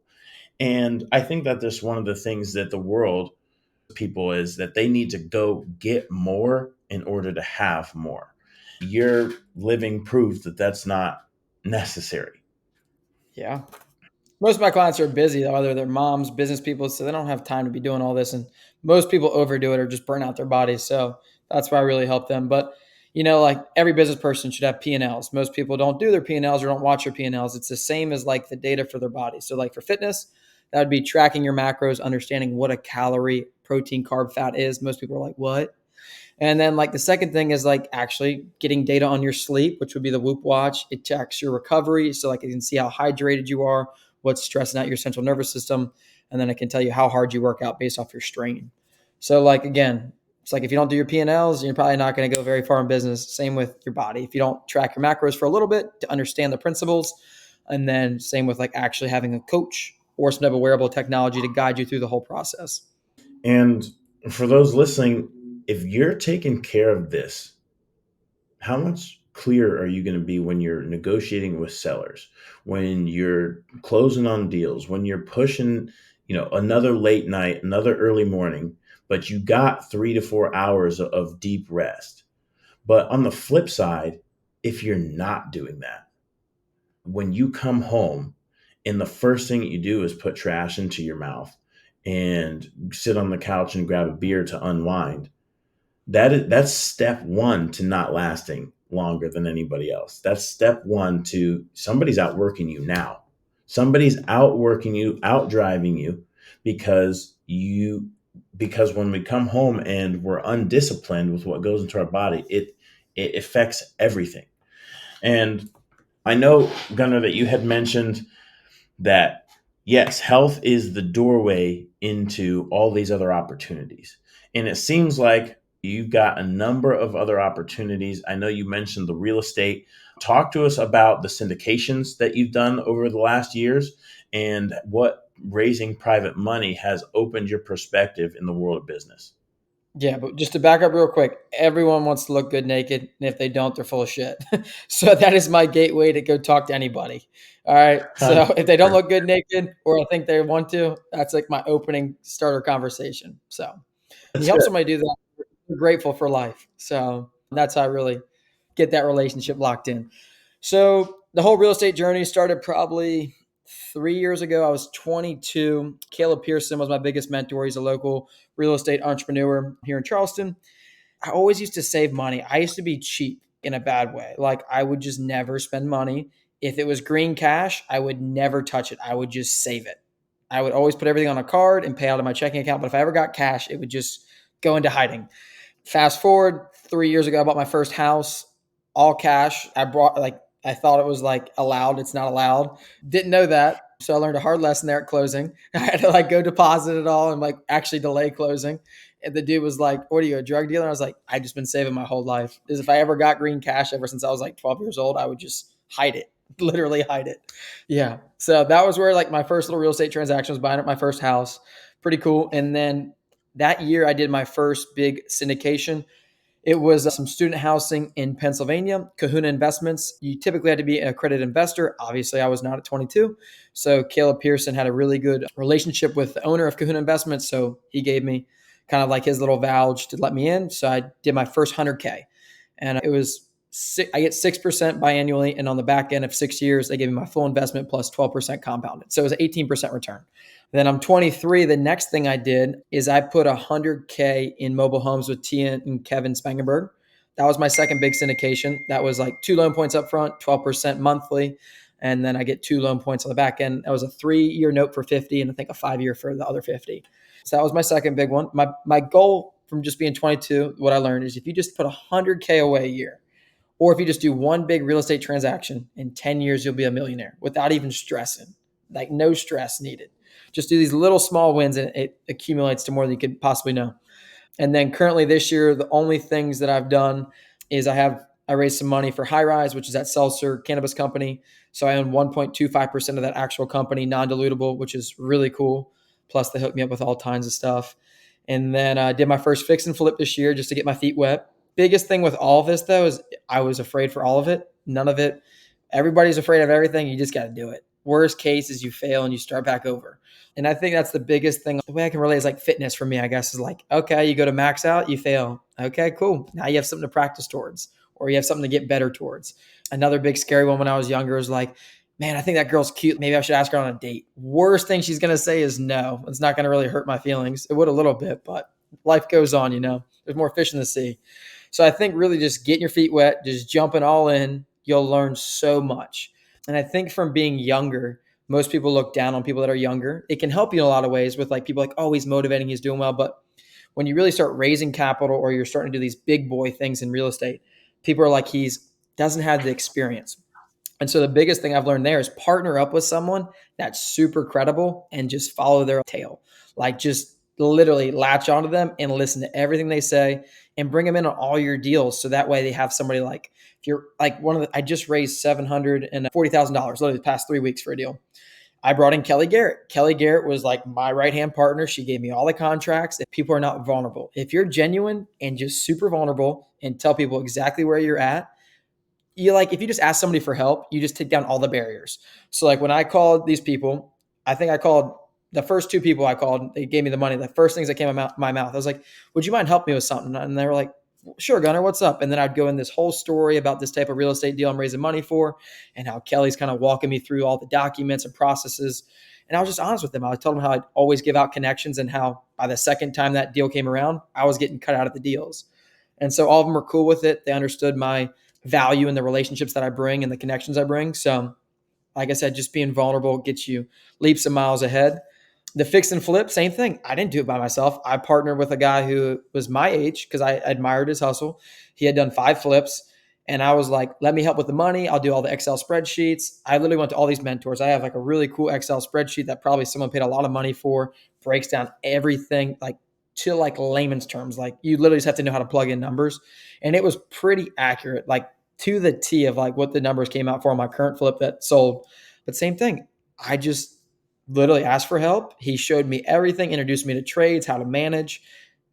And I think that that's one of the things that the world people is that they need to go get more in order to have more. You're living proof that that's not necessary. Yeah. Most of my clients are busy, though. Either they're moms, business people, so they don't have time to be doing all this. And most people overdo it or just burn out their bodies. So that's why I really help them. But like every business person should have P&Ls. Most people don't do their P&Ls or don't watch their P&Ls. It's the same as like the data for their body. So like for fitness, that would be tracking your macros, understanding what a calorie, protein, carb, fat is. Most people are like, what? And then like the second thing is like actually getting data on your sleep, which would be the Whoop watch. It checks your recovery. So like you can see how hydrated you are, what's stressing out your central nervous system. And then it can tell you how hard you work out based off your strain. So like, again, it's like if you don't do your P&Ls, you're probably not going to go very far in business. Same with your body. If you don't track your macros for a little bit to understand the principles, and then same with like actually having a coach or some type of wearable technology to guide you through the whole process. And for those listening, if you're taking care of this, how much clearer are you going to be when you're negotiating with sellers, when you're closing on deals, when you're pushing, another late night, another early morning, but you got 3 to 4 hours of deep rest. But on the flip side, if you're not doing that, when you come home and the first thing you do is put trash into your mouth and sit on the couch and grab a beer to unwind, that's step one to not lasting longer than anybody else. That's step one to somebody's outworking you now. Somebody's outworking you, outdriving you because when we come home and we're undisciplined with what goes into our body, it affects everything. And I know, Gunnar, that you had mentioned that yes, health is the doorway into all these other opportunities. And it seems like you've got a number of other opportunities. I know you mentioned the real estate. Talk to us about the syndications that you've done over the last years and what raising private money has opened your perspective in the world of business. Yeah, but just to back up real quick, everyone wants to look good naked. And if they don't, they're full of shit. So that is my gateway to go talk to anybody. All right. So if they don't look good naked or I think they want to, that's like my opening starter conversation. So you That's help good. somebody do that, you're grateful for life. So that's how I really get that relationship locked in. So the whole real estate journey started probably 3 years ago. I was 22. Caleb Pearson was my biggest mentor. He's a local real estate entrepreneur here in Charleston. I always used to save money. I used to be cheap in a bad way. Like I would just never spend money. If it was green cash, I would never touch it. I would just save it. I would always put everything on a card and pay out of my checking account. But if I ever got cash, it would just go into hiding. Fast forward 3 years ago, I bought my first house, all cash. I thought it was like allowed. It's not allowed. Didn't know that. So I learned a hard lesson there at closing. I had to like go deposit it all and like actually delay closing. And the dude was like, "What are you, a drug dealer?" I was like, "I've just been saving my whole life. Because if I ever got green cash ever since I was like 12 years old, I would just hide it, literally hide it." Yeah. So that was where like my first little real estate transaction was buying up my first house. Pretty cool. And then that year I did my first big syndication. It was some student housing in Pennsylvania, Kahuna Investments. You typically had to be an accredited investor. Obviously, I was not at 22. So Caleb Pearson had a really good relationship with the owner of Kahuna Investments. So he gave me kind of like his little vouch to let me in. So I did my first 100K. And it was I get 6% biannually, and on the back end of 6 years, they gave me my full investment plus 12% compounded. So it was an 18% return. Then I'm 23. The next thing I did is I put 100K in mobile homes with Tia and Kevin Spangenberg. That was my second big syndication. That was like 2 loan points up front, 12% monthly. And then I get 2 loan points on the back end. That was a 3-year note for 50, and I think a 5-year for the other 50. So that was my second big one. My goal from just being 22, what I learned is if you just put 100K away a year, or if you just do one big real estate transaction, in 10 years, you'll be a millionaire without even stressing. Like no stress needed. Just do these little small wins and it accumulates to more than you could possibly know. And then currently this year, the only things that I've done is I raised some money for High Rise, which is that seltzer cannabis company. So I own 1.25% of that actual company, non-dilutable, which is really cool. Plus they hooked me up with all kinds of stuff. And then I did my first fix and flip this year just to get my feet wet. Biggest thing with all of this though is I was afraid for all of it. None of it. Everybody's afraid of everything. You just got to do it. Worst case is you fail and you start back over. And I think that's the biggest thing. The way I can relate is like fitness for me, I guess, is like, okay, you go to max out, you fail. Okay, cool. Now you have something to practice towards, or you have something to get better towards. Another big scary one when I was younger was like, man, I think that girl's cute. Maybe I should ask her on a date. Worst thing she's going to say is no. It's not going to really hurt my feelings. It would a little bit, but life goes on, There's more fish in the sea. So I think really just getting your feet wet, just jumping all in, you'll learn so much. And I think from being younger, most people look down on people that are younger. It can help you in a lot of ways with like people like, oh, he's motivating, he's doing well. But when you really start raising capital or you're starting to do these big boy things in real estate, people are like, he's doesn't have the experience. And so the biggest thing I've learned there is partner up with someone that's super credible and just follow their tail. Like just literally latch onto them and listen to everything they say and bring them in on all your deals. So that way they have somebody like, if you're like I just raised $740,000 literally the past 3 weeks for a deal. I brought in Kelly Garrett. Kelly Garrett was like my right-hand partner. She gave me all the contracts. If people are not vulnerable, if you're genuine and just super vulnerable and tell people exactly where you're at, you like if you just ask somebody for help, you just take down all the barriers. So like when I called these people, I think I called the first 2 people I called, they gave me the money. The first things that came out of my mouth, I was like, would you mind helping me with something? And they were like, sure, Gunnar, what's up? And then I'd go in this whole story about this type of real estate deal I'm raising money for and how Kelly's kind of walking me through all the documents and processes. And I was just honest with them. I told them how I'd always give out connections and how by the second time that deal came around, I was getting cut out of the deals. And so all of them were cool with it. They understood my value in the relationships that I bring and the connections I bring. So, like I said, just being vulnerable gets you leaps and miles ahead. The fix and flip, same thing. I didn't do it by myself. I partnered with a guy who was my age because I admired his hustle. He had done 5 flips. And I was like, let me help with the money. I'll do all the Excel spreadsheets. I literally went to all these mentors. I have like a really cool Excel spreadsheet that probably someone paid a lot of money for, breaks down everything like to like layman's terms. Like you literally just have to know how to plug in numbers. And it was pretty accurate, like to the T of like what the numbers came out for on my current flip that sold. But same thing. I just literally asked for help. He showed me everything, introduced me to trades, how to manage.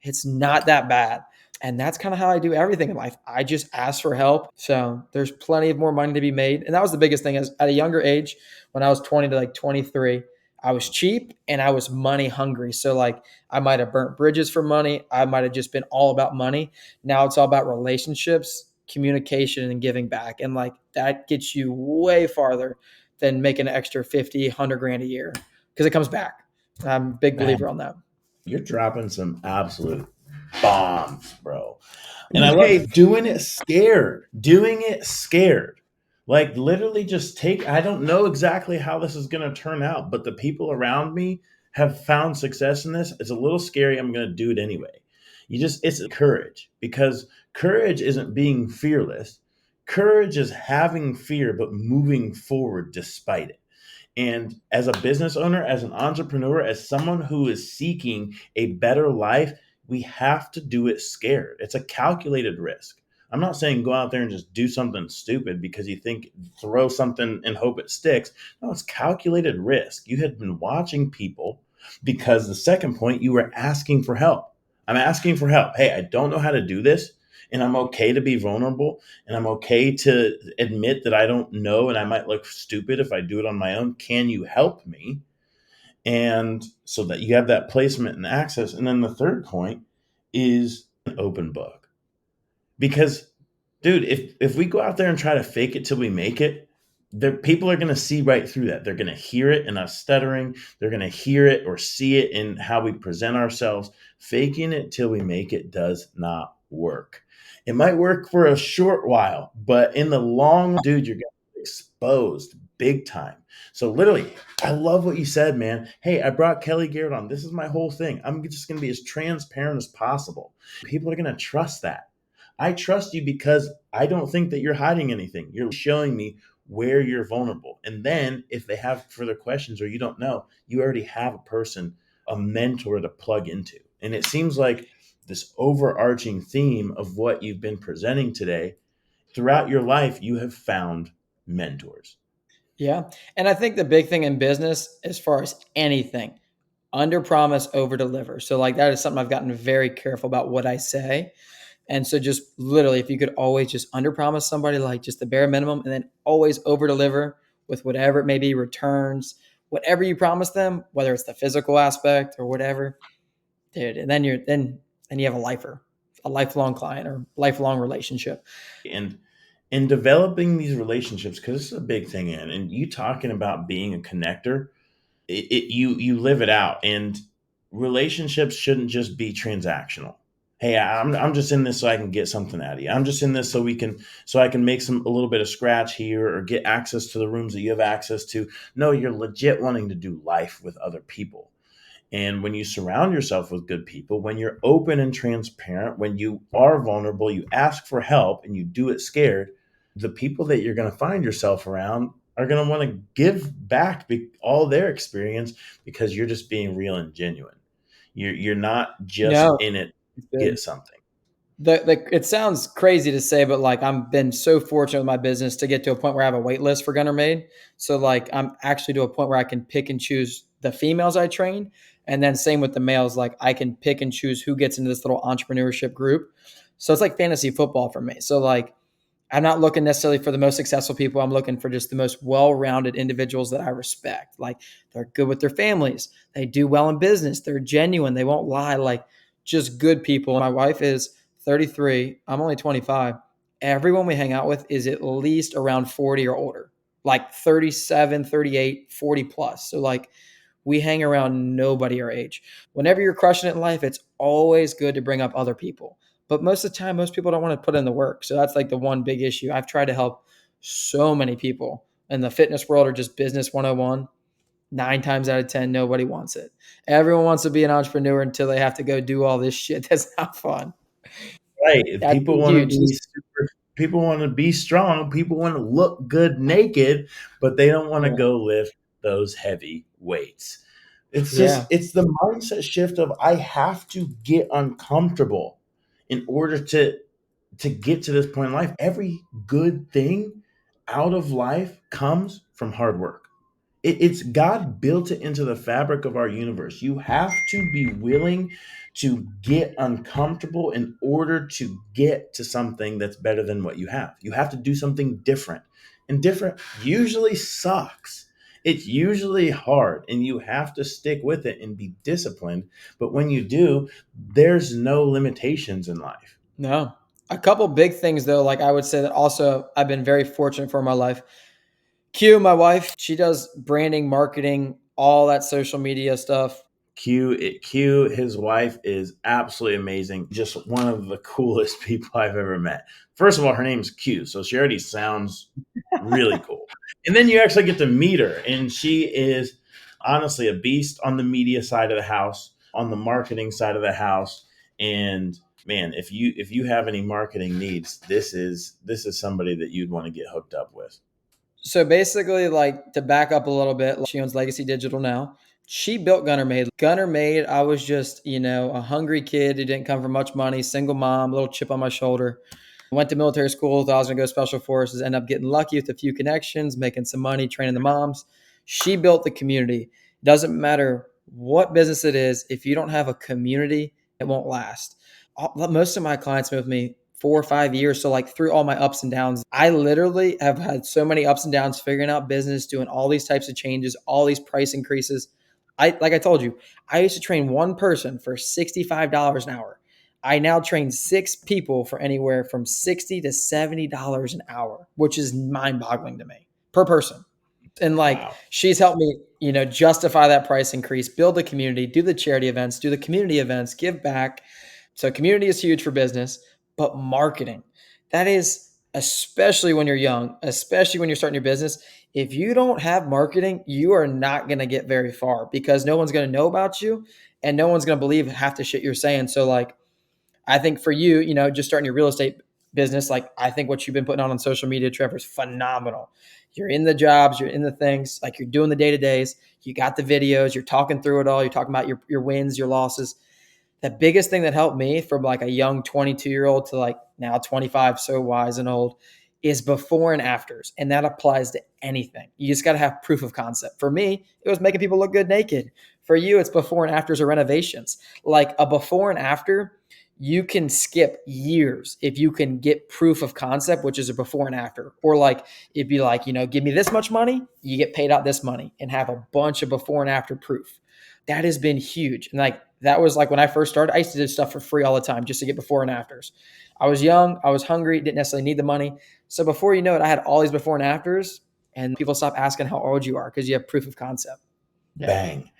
It's not that bad. And that's kind of how I do everything in life. I just ask for help. So there's plenty of more money to be made. And that was the biggest thing is at a younger age, when I was 20 to like 23, I was cheap and I was money hungry. So like I might have burnt bridges for money. I might have just been all about money. Now it's all about relationships, communication, and giving back. And like that gets you way farther than making an extra 50, 100 grand a year because it comes back. I'm a big believer Man, on that. you're dropping some absolute bombs, bro. And I love doing it scared, doing it scared. Like literally just I don't know exactly how this is going to turn out, but the people around me have found success in this. It's a little scary. I'm going to do it anyway. It's courage because courage isn't being fearless. Courage is having fear, but moving forward despite it. And as a business owner, as an entrepreneur, as someone who is seeking a better life, we have to do it scared. It's a calculated risk. I'm not saying go out there and just do something stupid because you think throw something and hope it sticks. No, it's calculated risk. You had been watching people because the second point, you were asking for help. I'm asking for help. Hey, I don't know how to do this. And I'm okay to be vulnerable and I'm okay to admit that I don't know and I might look stupid if I do it on my own. Can you help me? And so that you have that placement and access. And then the third point is an open book because Dude, if we go out there and try to fake it till we make it, people are going to see right through that. They're going to hear it in us stuttering. They're going to hear it or see it in how we present ourselves. Faking it till we make it does not work. It might work for a short while, but in the long, dude, you're going to be exposed big time. So literally, I love what you said, man. Hey, I brought Kelly Garrett on. This is my whole thing. I'm just going to be as transparent as possible. People are going to trust that. I trust you because I don't think that you're hiding anything. You're showing me where you're vulnerable. And then if they have further questions or you don't know, you already have a person, a mentor to plug into. And it seems like this overarching theme of what you've been presenting today, throughout your life, you have found mentors. Yeah. And I think the big thing in business, as far as anything, under promise, over deliver. So, like, that is something I've gotten very careful about what I say. And so, just literally, if you could always just under promise somebody, like just the bare minimum, and then always over deliver with whatever it may be, returns, whatever you promise them, whether it's the physical aspect or whatever, dude. And then then you have a lifer, a lifelong client or lifelong relationship. And in developing these relationships, because this is a big thing, and you talking about being a connector, you live it out. And relationships shouldn't just be transactional. Hey, I'm just in this so I can get something out of you. I'm just in this so I can make a little bit of scratch here or get access to the rooms that you have access to. No, you're legit wanting to do life with other people. And when you surround yourself with good people, when you're open and transparent, when you are vulnerable, you ask for help and you do it scared, the people that you're going to find yourself around are going to want to give back all their experience because you're just being real and genuine. You're not just No, in it it's to good. get something. It sounds crazy to say, but like I've been so fortunate with my business to get to a point where I have a wait list for Gunnar Made. So like I'm actually to a point where I can pick and choose the females I train. And then same with the males, like I can pick and choose who gets into this little entrepreneurship group. So it's like fantasy football for me. So like I'm not looking necessarily for the most successful people. I'm looking for just the most well-rounded individuals that I respect. Like they're good with their families. They do well in business. They're genuine. They won't lie. Like just good people. My wife is 33. I'm only 25. Everyone we hang out with is at least around 40 or older, like 37, 38, 40 plus. So like we hang around nobody our age. Whenever you're crushing it in life, it's always good to bring up other people. But most of the time, most people don't want to put in the work. So that's like the one big issue. I've tried to help so many people in the fitness world or just business 101. 9 times out of 10, nobody wants it. Everyone wants to be an entrepreneur until they have to go do all this shit. That's not fun. Right. That's huge. People want to be strong. People want to look good naked, but they don't want to Yeah. go lift those heavy weights. Yeah. It's the mindset shift of I have to get uncomfortable in order to get to this point in life. Every good thing out of life comes from hard work. It's God built it into the fabric of our universe. You have to be willing to get uncomfortable in order to get to something that's better than what you have. You have to do something different. And different usually sucks. It's usually hard and you have to stick with it and be disciplined. But when you do, there's no limitations in life. No. A couple big things though, like I would say that also I've been very fortunate for my life. Q, my wife, she does branding, marketing, all that social media stuff. Q, his wife is absolutely amazing. Just one of the coolest people I've ever met. First of all, her name's Q, so she already sounds really cool. And then you actually get to meet her, and she is honestly a beast on the media side of the house, on the marketing side of the house. And man, if you have any marketing needs, this is somebody that you'd want to get hooked up with. So basically, like to back up a little bit, she owns Legacy Digital now. She built Gunnar Made. Gunnar Made, I was just, a hungry kid who didn't come from much money, single mom, little chip on my shoulder. Went to military school, thought I was gonna go special forces, end up getting lucky with a few connections, making some money, training the moms. She built the community. Doesn't matter what business it is, if you don't have a community, it won't last. Most of my clients been with me 4 or 5 years. So like through all my ups and downs, I literally have had so many ups and downs figuring out business, doing all these types of changes, all these price increases. Like I told you, I used to train one person for $65 an hour. I now train 6 people for anywhere from $60 to $70 an hour, which is mind boggling to me per person. And like, Wow. she's helped me, justify that price increase, build the community, do the charity events, do the community events, give back. So community is huge for business, but marketing, that is, especially when you're young, especially when you're starting your business. If you don't have marketing, you are not going to get very far because no one's going to know about you and no one's going to believe half the shit you're saying. So like, I think for you, just starting your real estate business, like I think what you've been putting on social media, Trevor, is phenomenal. You're in the jobs, you're in the things, like you're doing the day-to-days, you got the videos, you're talking through it all, you're talking about your wins, your losses. The biggest thing that helped me from like a young 22-year-old to like now 25, so wise and old, is before and afters. And that applies to anything. You just got to have proof of concept. For me, it was making people look good naked. For you, it's before and afters or renovations. Like a before and after, you can skip years if you can get proof of concept, which is a before and after. Or like it'd be like, give me this much money, you get paid out this money, and have a bunch of before and after proof. That has been huge. And like that was like when I first started, I used to do stuff for free all the time just to get before and afters. I was young, I was hungry, didn't necessarily need the money. So before you know it, I had all these before and afters, and people stop asking how old you are because you have proof of concept. Yeah. Bang.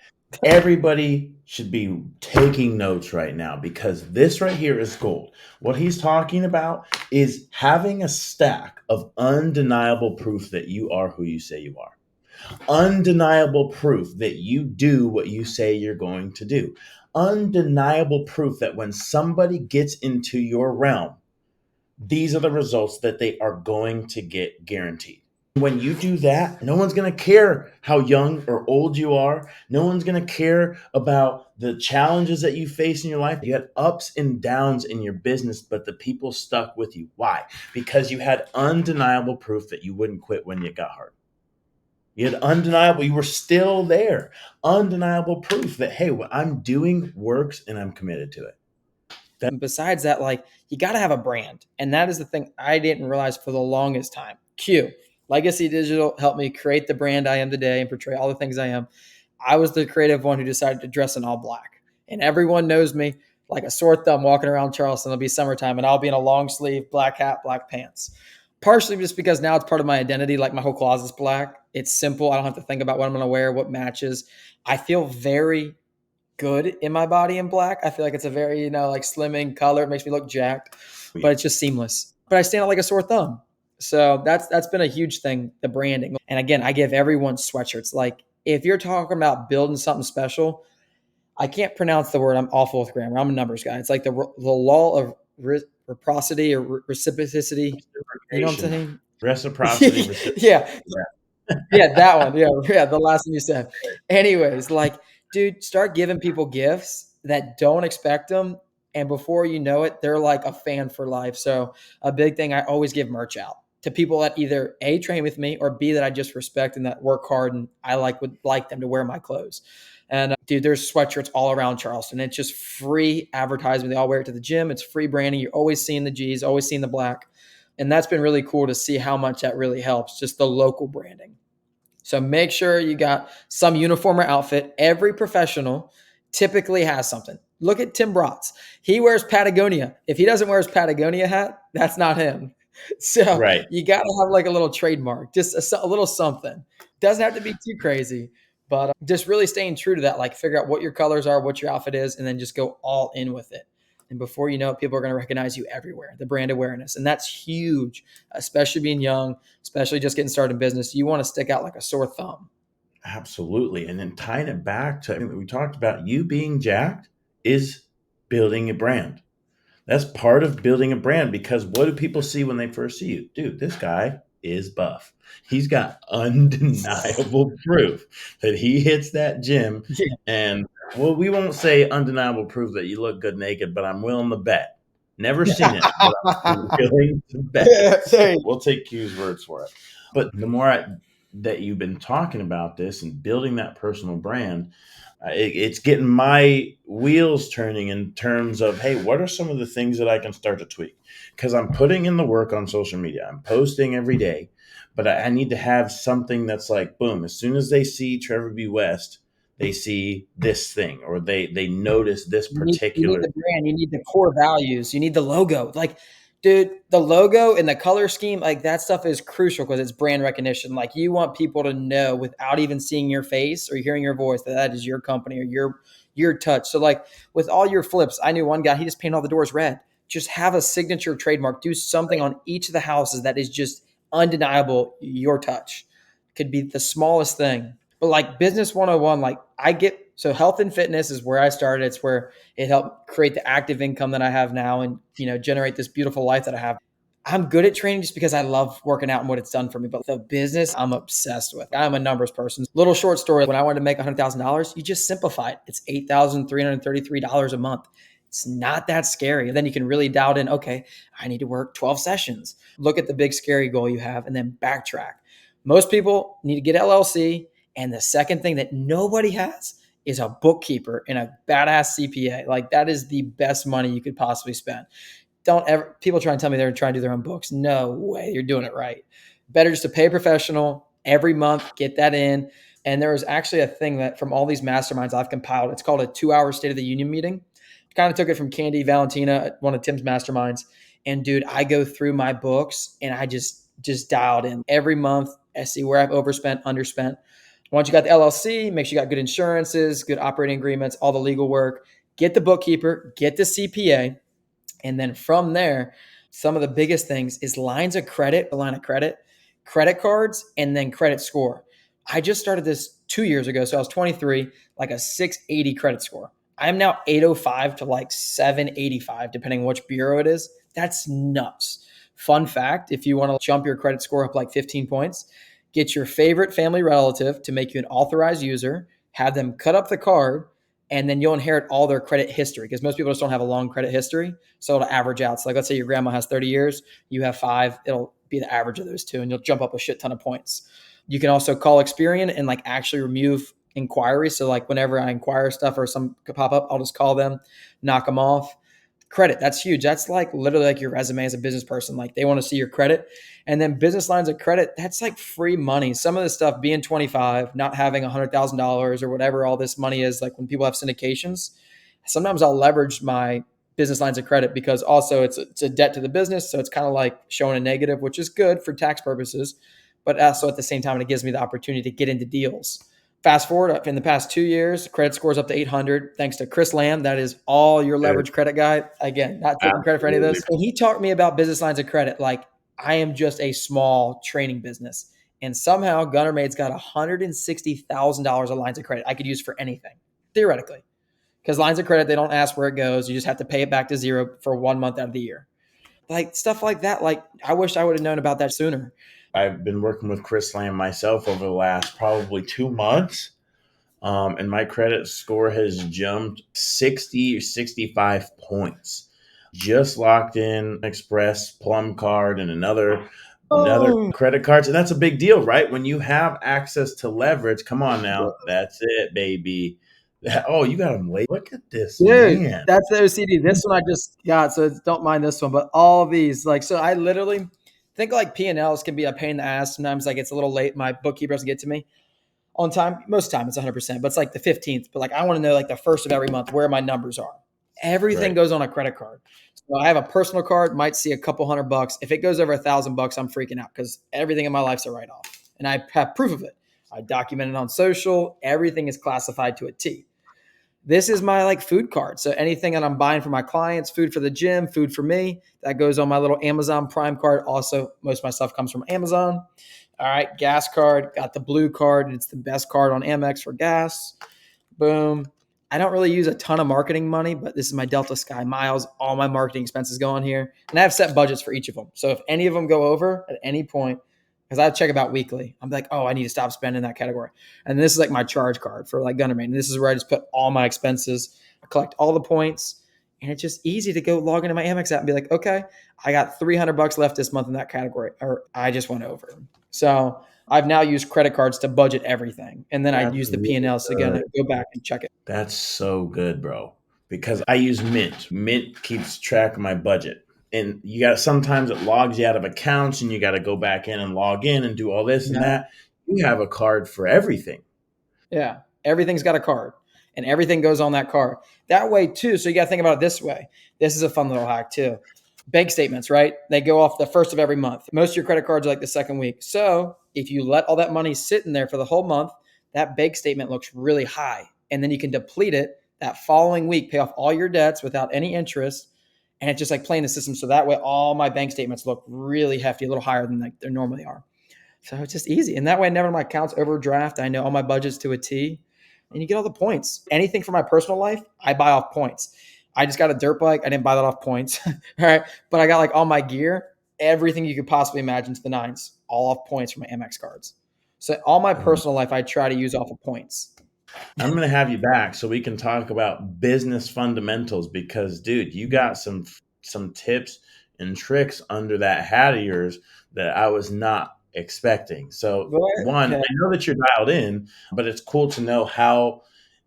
Everybody should be taking notes right now because this right here is gold. What he's talking about is having a stack of undeniable proof that you are who you say you are. Undeniable proof that you do what you say you're going to do. Undeniable proof that when somebody gets into your realm, these are the results that they are going to get guaranteed. When you do that, no one's going to care how young or old you are. No one's going to care about the challenges that you face in your life. You had ups and downs in your business, but the people stuck with you. Why? Because you had undeniable proof that you wouldn't quit when it got hard. You had undeniable, you were still there. Undeniable proof that, hey, what I'm doing works and I'm committed to it. And besides that, like you got to have a brand. And that is the thing I didn't realize for the longest time. Q, Legacy Digital helped me create the brand I am today and portray all the things I am. I was the creative one who decided to dress in all black. And everyone knows me like a sore thumb walking around Charleston. It'll be summertime and I'll be in a long sleeve, black hat, black pants. Partially just because now it's part of my identity. Like my whole closet's black. It's simple. I don't have to think about what I'm going to wear, what matches. I feel very good in my body in black. I feel like it's a very, like slimming color. It makes me look jacked, but it's just seamless. But I stand out like a sore thumb. So that's been a huge thing, the branding. And again, I give everyone sweatshirts. Like if you're talking about building something special, I can't pronounce the word. I'm awful with grammar. I'm a numbers guy. It's like the law of reciprocity or reciprocity. You know what I'm saying? Reciprocity. Yeah. Yeah, that one. Yeah, the last one you said. Anyways, like, dude, start giving people gifts that don't expect them. And before you know it, they're like a fan for life. So a big thing, I always give merch out to people that either A, train with me, or B, that I just respect and that work hard and I would like them to wear my clothes. And dude, there's sweatshirts all around Charleston. It's just free advertisement. They all wear it to the gym. It's free branding. You're always seeing the G's, always seeing the black. And that's been really cool to see how much that really helps, just the local branding. So make sure you got some uniform or outfit. Every professional typically has something. Look at Tim Bratz. He wears Patagonia. If he doesn't wear his Patagonia hat, that's not him. So Right. you got to have like a little trademark, just a little something. Doesn't have to be too crazy, but just really staying true to that. Like figure out what your colors are, what your outfit is, and then just go all in with it. And before you know it, people are going to recognize you everywhere, the brand awareness. And that's huge, especially being young, especially just getting started in business. You want to stick out like a sore thumb. Absolutely. And then tying it back to everything that we talked about, you being jacked is building a brand. That's part of building a brand because what do people see when they first see you? Dude, this guy is buff. He's got undeniable proof that he hits that gym. Yeah. And well, we won't say undeniable proof that you look good naked, but I'm willing to bet. Never seen it, but I'm willing to bet. So we'll take Q's words for it. But the more that you've been talking about this and building that personal brand, it's getting my wheels turning in terms of, hey, what are some of the things that I can start to tweak? Because I'm putting in the work on social media. I'm posting every day, but I need to have something that's like, boom, as soon as they see Trevor B. West, they see this thing, or they notice this You need particular. the brand, you need the core values, you need the logo. Like, dude, the logo and the color scheme, like that stuff is crucial because it's brand recognition. Like you want people to know without even seeing your face or hearing your voice that that is your company or your touch. So like with all your flips, I knew one guy, he just painted all the doors red. Just have a signature trademark. Do something on each of the houses that is just undeniable your touch. Could be the smallest thing. But like business 101, like I get so health and fitness is where I started. It's where it helped create the active income that I have now and, generate this beautiful life that I have. I'm good at training just because I love working out and what it's done for me. But the business I'm obsessed with. I'm a numbers person. Little short story. When I wanted to make $100,000, you just simplify it. It's $8,333 a month. It's not that scary. And then you can really dial it in. Okay, I need to work 12 sessions. Look at the big scary goal you have and then backtrack. Most people need to get LLC. And the second thing that nobody has is a bookkeeper and a badass CPA. Like that is the best money you could possibly spend. Don't ever, people try and tell me they're trying to do their own books. No way, you're doing it right. Better just to pay a professional every month, get that in. And there was actually a thing that from all these masterminds I've compiled, it's called a 2-hour State of the Union meeting. Kind of took it from Candy Valentina at one of Tim's masterminds. And dude, I go through my books and I just dialed in every month. I see where I've overspent, underspent. Once you got the LLC, make sure you got good insurances, good operating agreements, all the legal work. Get the bookkeeper, get the CPA, and then from there, some of the biggest things is lines of credit, a line of credit, credit cards, and then credit score. I just started this 2 years ago. So I was 23, like a 680 credit score. I am now 805 to like 785, depending on which bureau it is. That's nuts. Fun fact, if you want to jump your credit score up like 15 points, get your favorite family relative to make you an authorized user, have them cut up the card, and then you'll inherit all their credit history because most people just don't have a long credit history. So it'll average out. So like, let's say your grandma has 30 years, you have 5, it'll be the average of those two and you'll jump up a shit ton of points. You can also call Experian and like actually remove inquiries. So like whenever I inquire stuff or some could pop up, I'll just call them, knock them off. Credit, that's huge. That's like literally like your resume as a business person. Like they want to see your credit. And then business lines of credit, that's like free money. Some of this stuff being 25, not having $100,000 or whatever all this money is, like when people have syndications, sometimes I'll leverage my business lines of credit because also it's a debt to the business. So it's kind of like showing a negative, which is good for tax purposes, but also at the same time, it gives me the opportunity to get into deals. Fast forward in the past 2 years, credit scores up to 800 thanks to Chris Lamb. That is all your leverage credit guy. Again, not taking credit for any of Absolutely. this. And he taught me about business lines of credit. Like I am just a small training business. And somehow Gunnar Made's got $160,000 of lines of credit I could use for anything, theoretically. Because lines of credit, they don't ask where it goes. You just have to pay it back to zero for 1 month out of the year. Like stuff like that. Like I wish I would have known about that sooner. I've been working with Chris Lamb myself over the last probably 2 months. And my credit score has jumped 60 or 65 points. Just locked in Express, Plum Card, and another Oh, credit cards. And that's a big deal, right? When you have access to leverage, come on now. That's it, baby. Oh, you got them late. Look at this, dude, man. that's the OCD. This one I just got, so don't mind this one. But all these, like, so I literally think like P&Ls can be a pain in the ass. Sometimes like it's a little late. My bookkeeper doesn't get to me on time. Most of the time it's 100%, but it's like the 15th. But like I want to know like the first of every month where my numbers are. Everything Right. goes on a credit card. So I have a personal card, might see a couple $100. If it goes over $1,000, I'm freaking out because everything in my life's a write off, and I have proof of it. I document it on social. Everything is classified to a T. This is my like food card. So anything that I'm buying for my clients, food for the gym, food for me, that goes on my little Amazon Prime card. Also, most of my stuff comes from Amazon. All right, gas card, got the blue card. It's the best card on Amex for gas. Boom. I don't really use a ton of marketing money, but this is my Delta Sky miles. All my marketing expenses go on here. And I have set budgets for each of them. So if any of them go over at any point, because I check about weekly, I'm like, oh, I need to stop spending that category. And this is like my charge card for like Gunnar Main. And this is where I just put all my expenses, I collect all the points. And it's just easy to go log into my Amex app and be like, okay, I got $300 left this month in that category, or I just went over. So I've now used credit cards to budget everything. And then I That's use the really P&Ls to good. go back and check it. That's so good, bro. Because I use Mint. Mint keeps track of my budget. And you got sometimes it logs you out of accounts and you got to go back in and log in and do all this and Yeah. that. You have a card for everything. Yeah. Everything's got a card and everything goes on that card. That way too. So you got to think about it this way. This is a fun little hack too. Bank statements, right? They go off the first of every month. Most of your credit cards are like the second week. So if you let all that money sit in there for the whole month, that bank statement looks really high. And then you can deplete it that following week, pay off all your debts without any interest. And it's just like playing the system. So that way, all my bank statements look really hefty, a little higher than they normally are. So it's just easy. And that way, never my accounts overdraft. I know all my budgets to a T and you get all the points. Anything for my personal life, I buy off points. I just got a dirt bike. I didn't buy that off points. All right. But I got like all my gear, everything you could possibly imagine to the nines, all off points from my Amex cards. So all my personal life, I try to use off of points. I'm going to have you back so we can talk about business fundamentals because, dude, you got some tips and tricks under that hat of yours that I was not expecting. So, one, Okay. I know that you're dialed in, but it's cool to know how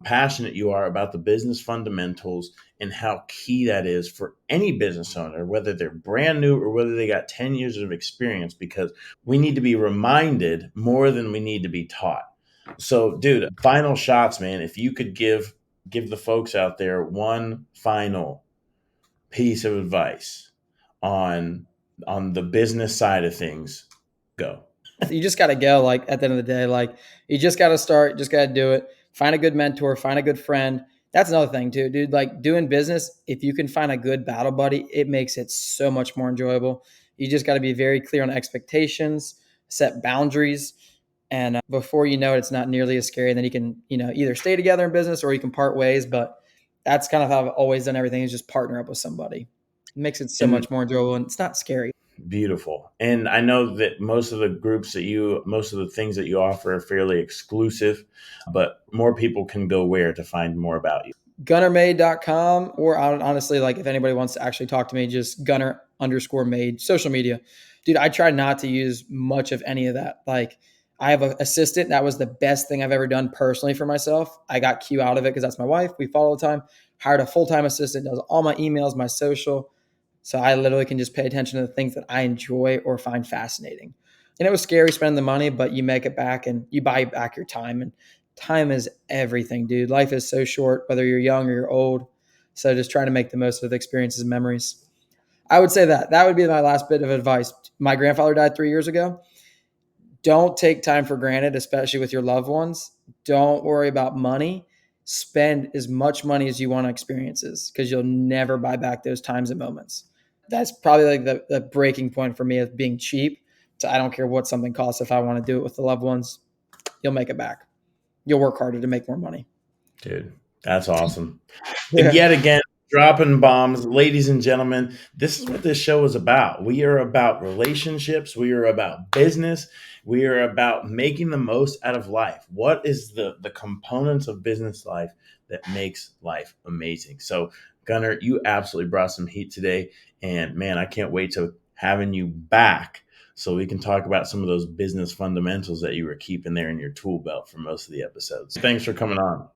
passionate you are about the business fundamentals and how key that is for any business owner, whether they're brand new or whether they got 10 years of experience, because we need to be reminded more than we need to be taught. So, dude, final shots, man. If you could give the folks out there one final piece of advice on the business side of things, go. You just got to go. Like at the end of the day, like you just got to start, just got to do it. Find a good mentor, find a good friend. That's another thing too, dude. Like doing business, if you can find a good battle buddy, it makes it so much more enjoyable. You just got to be very clear on expectations, set boundaries, and before you know it, it's not nearly as scary. And then you can, either stay together in business or you can part ways. But that's kind of how I've always done everything is just partner up with somebody. It makes it so And much more enjoyable and it's not scary. beautiful. And I know that most of the things that you offer are fairly exclusive, but more people can go where to find more about you. GunnarMade.com, or honestly, like if anybody wants to actually talk to me, just Gunnar_made social media. Dude, I try not to use much of any of that. Like I have an assistant. That was the best thing I've ever done personally for myself. I got Q out of it because that's my wife. We follow all the time. Hired a full-time assistant, does all my emails, my social. So I literally can just pay attention to the things that I enjoy or find fascinating. And it was scary spending the money, but you make it back and you buy back your time. And time is everything, dude. Life is so short, whether you're young or you're old. So just trying to make the most of the experiences and memories. I would say that would be my last bit of advice. My grandfather died 3 years ago. Don't take time for granted, especially with your loved ones. Don't worry about money. Spend as much money as you want on experiences because you'll never buy back those times and moments. That's probably like the breaking point for me of being cheap. So I don't care what something costs. If I want to do it with the loved ones, you'll make it back. You'll work harder to make more money. Dude, that's awesome. And Yeah. yet again, dropping bombs. Ladies and gentlemen, this is what this show is about. We are about relationships. We are about business. We are about making the most out of life. What is the components of business life that makes life amazing? So, Gunnar, you absolutely brought some heat today. And man, I can't wait to having you back so we can talk about some of those business fundamentals that you were keeping there in your tool belt for most of the episodes. Thanks for coming on.